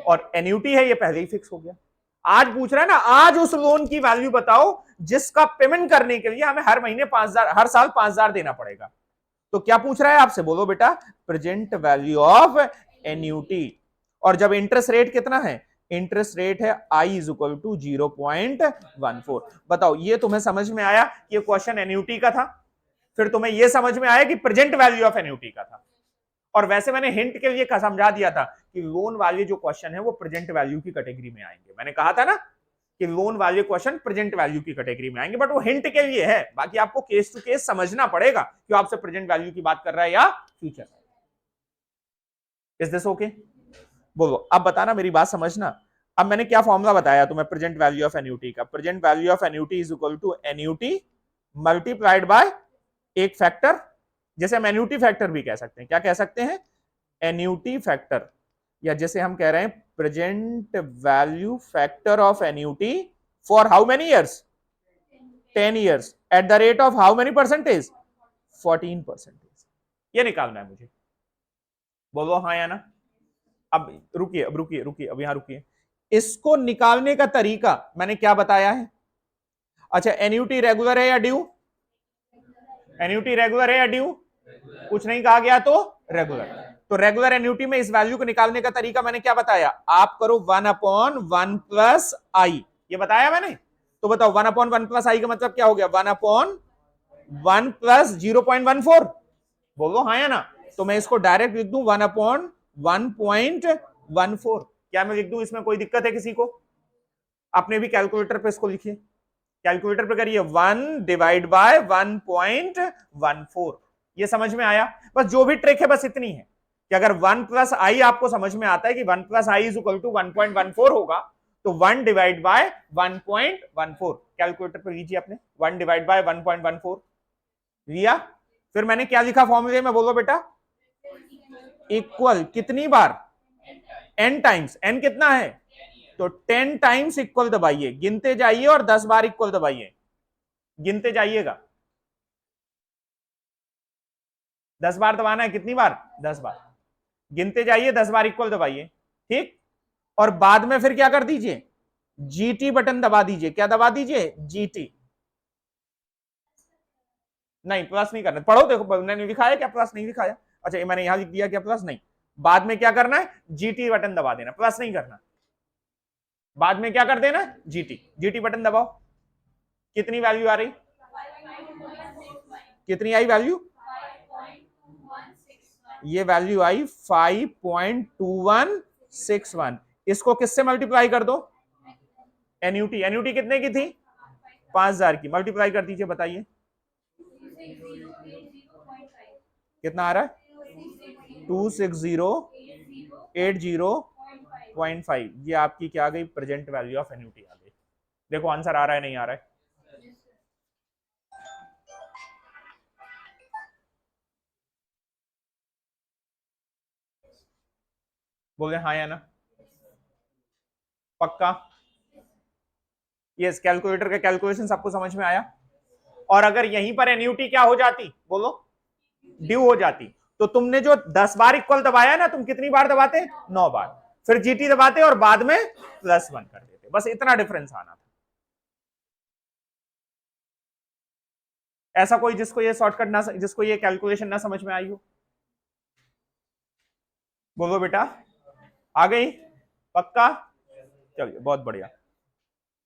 और एन्यूटी है, ये पहले ही फिक्स हो गया। आज पूछ रहा है ना, आज उस लोन की वैल्यू बताओ जिसका पेमेंट करने के लिए हमें हर महीने 5,000, हर साल 5,000 देना पड़ेगा। तो क्या पूछ रहा है आपसे? बोलो बेटा, प्रेजेंट वैल्यू ऑफ एन्यूटी। और जब इंटरेस्ट रेट कितना है? इंटरेस्ट रेट है I इज इक्वल टू 0.14। बताओ, ये तुम्हें समझ में आया? ये क्वेश्चन एन्यूटी का था। फिर तुम्हें ये समझ में आया कि प्रेजेंट वैल्यू ऑफ एन्यूटी का था। और वैसे मैंने हिंट के लिए समझा दिया था कि लोन वाले जो क्वेश्चन है वो प्रेजेंट वैल्यू की कैटेगरी में आएंगे। मैंने कहा था ना कि लोन वाले क्वेश्चन प्रेजेंट वैल्यू की कैटेगरी में आएंगे, बट वो हिंट के लिए है, बाकी आपको केस टू केस समझना पड़ेगा कि आपसे प्रेजेंट वैल्यू की बात कर रहा है या फ्यूचर। Is this okay? बोलो, अब बताना, मेरी बात समझना। अब मैंने क्या फॉर्मूला बताया तुम्हें प्रेजेंट वैल्यू ऑफ एन्यूटी का? Present value of annuity is equal to annuity multiplied by एक फैक्टर, जैसे हम एन्यूटी फैक्टर भी कह सकते हैं। क्या कह सकते हैं? एन्यूटी फैक्टर, या जैसे हम कह रहे हैं present value factor of annuity for how many years? 10 years eight the rate of how many percentage? 14%। ये निकालना है मुझे। बोलो हाँ या ना। अब रुकिए, अब यहां रुकिए। इसको निकालने का तरीका मैंने क्या बताया है? अच्छा, एन्यूटी रेगुलर है या ड्यू? एन्यूटी रेगुलर है या ड्यू? कुछ नहीं कहा गया तो रेगुलर। तो रेगुलर एन्यूटी में इस वैल्यू को निकालने का तरीका मैंने क्या बताया? आप करो 1/1 प्लस आई, ये बताया मैंने। तो बताओ 1/1 प्लस आई का मतलब क्या हो गया? 1/1 प्लस 0.14। बोलो हाँ या ना। तो मैं इसको डायरेक्ट लिख दूं 1/1.14। क्या मैं लिख दूं? इसमें कोई दिक्कत है किसी को? अपने भी कैलकुलेटर पे इसको लिखिए, कैलकुलेटर पे करिए 1/1.14। ये समझ में आया? बस जो भी ट्रिक है बस इतनी है कि अगर 1 प्लस आई आपको समझ में आता है कि 1 plus i is equal to 1.14 होगा, तो 1/1.14 कैलकुलेटर पे लीजिए अपने। 1/1.14 लिया। फिर मैंने क्या लिखा फॉर्मूले में? बोलो बेटा। इक्वल कितनी बार? n times. n कितना है? तो 10 टाइम्स इक्वल दबाइए, गिनते जाइए और 10 बार इक्वल दबाइए, गिनते जाइएगा। 10 बार दबाना है। कितनी बार? 10 बार। गिनते जाइए, 10 बार इक्वल दबाइए, ठीक। और बाद में फिर क्या कर दीजिए? जीटी बटन दबा दीजिए। क्या दबा दीजिए? जीटी। नहीं, प्लस नहीं करना, पढ़ो, देखो मैंने लिखा है क्या? प्लस नहीं लिखाया? अच्छा, मैंने यहां लिख दिया क्या प्लस? नहीं। बाद में क्या करना है? जीटी बटन दबा देना, प्लस नहीं करना। बाद में क्या कर देना? जीटी। जीटी बटन दबाओ। कितनी वैल्यू आ रही? कितनी आई वैल्यू? ये वैल्यू आई 5.2161। इसको किससे मल्टीप्लाई कर दो? एन्यूटी। एन्यूटी कितने की थी? 5,000 की। मल्टीप्लाई कर दीजिए, बताइए कितना आ रहा है? 26080.5। ये आपकी क्या आ गई? प्रेजेंट वैल्यू ऑफ एन्यूटी आ गई। देखो आंसर आ रहा है नहीं आ रहा है? बोले हाँ या ना। पक्का? यस, कैलकुलेटर का कैलकुलेशन सबको समझ में आया? और अगर यहीं पर एन्यूटी क्या हो जाती? बोलो, ड्यू हो जाती, तो तुमने जो 10 बार इक्वल दबाया ना, तुम कितनी बार दबाते? 9 बार। फिर जीटी दबाते और बाद में +1 कर देते, बस इतना डिफरेंस आना था। ऐसा कोई जिसको ये शॉर्टकट ना, जिसको ये कैलकुलेशन ना समझ में आई हो? बोलो बेटा, आ गई? पक्का? चलिए बहुत बढ़िया।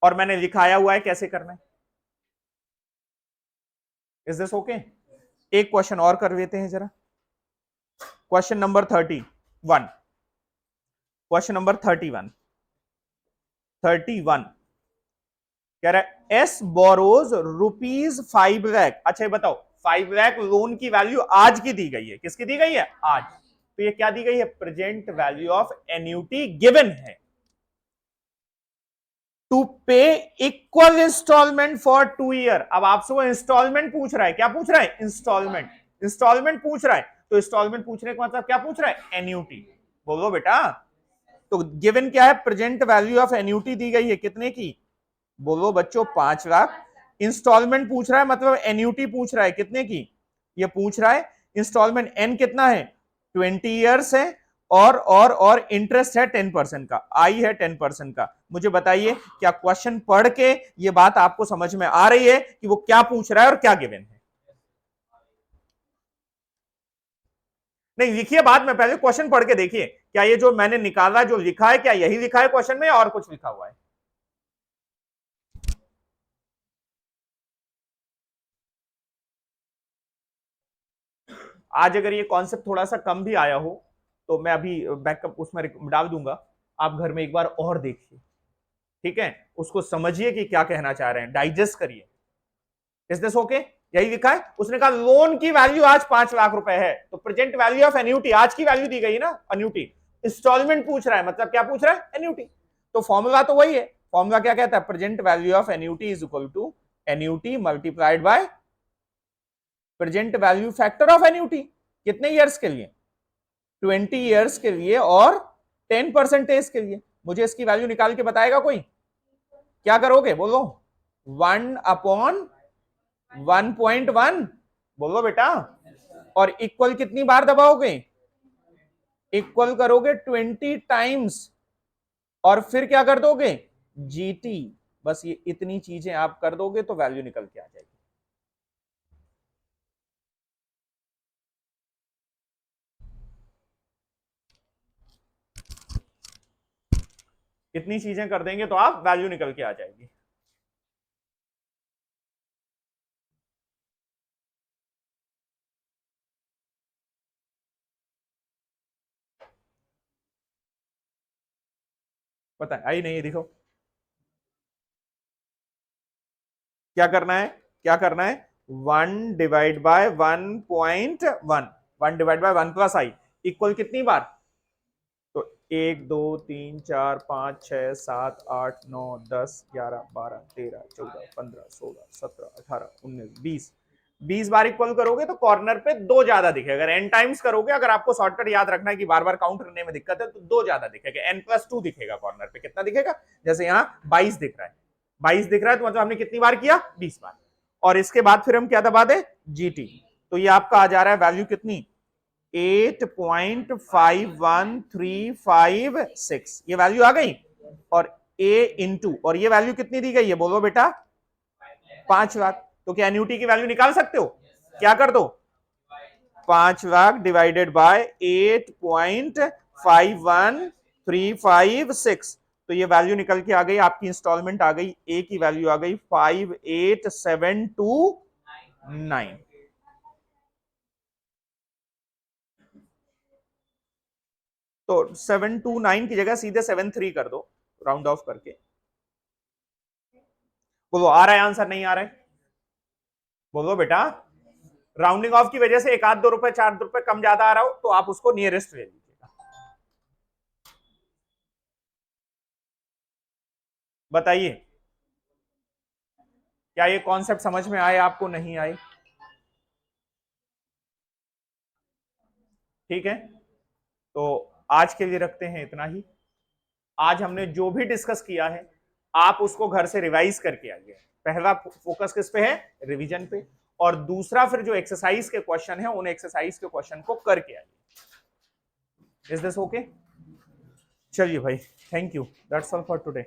और मैंने लिखाया हुआ है कैसे करना है। Is this okay? एक क्वेश्चन और कर लेते हैं जरा। Question number 31। क्वेश्चन नंबर 31 कह रहा है एस बोरोज ₹5 लाख। अच्छा बताओ, 5 लाख लोन की वैल्यू आज की दी गई है। किसकी दी गई है? आज। तो ये क्या दी गई है? Present value of annuity given है टू पे इक्वल इंस्टॉलमेंट फॉर 2 ईयर। अब आपसे वो इंस्टॉलमेंट पूछ रहा है। क्या पूछ रहा है? इंस्टॉलमेंट। इंस्टॉलमेंट पूछ रहा है, तो इंस्टॉलमेंट पूछने का मतलब क्या पूछ रहा है? एन्युटी। बोलो बेटा। तो गिवन क्या है? प्रेजेंट वैल्यू ऑफ एन्युटी दी गई है कितने की? बोलो बच्चों 5 लाख। इंस्टॉलमेंट पूछ रहा है मतलब एन्युटी पूछ रहा है कितने की? ये पूछ रहा है इंस्टॉलमेंट एन कितना है? 20 ईयर्स है, और इंटरेस्ट है 10% का, आई है 10% का। मुझे बताइए क्या क्वेश्चन पढ़ के ये बात आपको समझ में आ रही है कि वो क्या पूछ रहा है और क्या गिवन है? नहीं लिखिए बाद में, पहले क्वेश्चन पढ़ के देखिए क्या ये जो मैंने निकाला जो लिखा है क्या यही लिखा है क्वेश्चन में या और कुछ लिखा हुआ है? आज अगर ये कॉन्सेप्ट थोड़ा सा कम भी आया हो तो मैं अभी बैकअप उसमें डाल दूंगा, आप घर में एक बार और देखिए, ठीक है? उसको समझिए कि क्या कहना चाह रहे हैं, डाइजेस्ट करिए। Is this okay? यही लिखा है। उसने कहा लोन की वैल्यू आज 5 लाख रुपए है, तो प्रेजेंट वैल्यू ऑफ एन्युटी, आज की वैल्यू दी गई ना एन्युटी। इंस्टॉलमेंट पूछ रहा है मतलब क्या पूछ रहा है? एन्युटी। तो फॉर्मूला तो वही है। फॉर्मूला क्या कहता है? Present value of annuity is equal to annuity multiplied by present value factor of annuity. कितने ईयर्स के लिए? 20 ईयर्स के लिए और 10% के लिए। मुझे इसकी वैल्यू निकाल के बताएगा कोई? क्या करोगे बोलो? 1/1.1 बोलो बेटा। और इक्वल कितनी बार दबाओगे? इक्वल करोगे 20 टाइम्स और फिर क्या कर दोगे? जीटी। बस ये इतनी चीजें आप कर दोगे तो वैल्यू निकल के आ जाएगी। इतनी चीजें कर देंगे तो आप वैल्यू निकल के आ जाएगी। पता है आई नहीं? देखो क्या करना है, क्या करना है? 1/1.1, 1/1 + i इक्वल कितनी बार? तो 1 2 3 4 5 6 7 8 9 10 11 12 13 14 15 16 17 18 19 20 20 बार इक्वल करोगे तो कॉर्नर पे 2 ज्यादा दिखेगा। अगर n टाइम्स करोगे, अगर आपको शॉर्टकट याद रखना है कि बार बार काउंट करने में दिक्कत है, तो 2 ज्यादा दिखेगा, n+2 दिखेगा कॉर्नर पे। कितना दिखेगा? जैसे यहाँ 22 दिख रहा है, 22 दिख रहा है तो मतलब हमने कितनी बार किया? 20 बार। और इसके बाद फिर हम क्या दबा दे? जीटी। तो ये आपका आ जा रहा है वैल्यू कितनी? 8.51356। ये वैल्यू आ गई। और ए इंटू, और ये वैल्यू कितनी दी गई है बोलो बेटा? 5 लाख। तो क्या एन्युटी की वैल्यू निकाल सकते हो? क्या कर दो? 5 लाख डिवाइडेड बाय 8.51356। तो ये वैल्यू निकल के आ गई आपकी। इंस्टॉलमेंट आ गई, ए की वैल्यू आ गई 58729। तो 729 की जगह सीधे 73 कर दो, राउंड ऑफ करके। बोलो आ रहा है आंसर? नहीं आ रहा है? बोलो बेटा। राउंडिंग ऑफ की वजह से 1 आध 2 रुपए 4 रुपए कम ज्यादा आ रहा हो तो आप उसको नियरेस्ट ले लीजिएगा। बताइए क्या ये कॉन्सेप्ट समझ में आए आपको? नहीं आए? ठीक है, तो आज के लिए रखते हैं इतना ही। आज हमने जो भी डिस्कस किया है आप उसको घर से रिवाइज करके आइए। पहला फोकस किस पे है? रिवीजन पे। और दूसरा फिर जो एक्सरसाइज के क्वेश्चन है उन एक्सरसाइज के क्वेश्चन को करके आइए। Is this okay? चलिए भाई, thank you, that's all for today.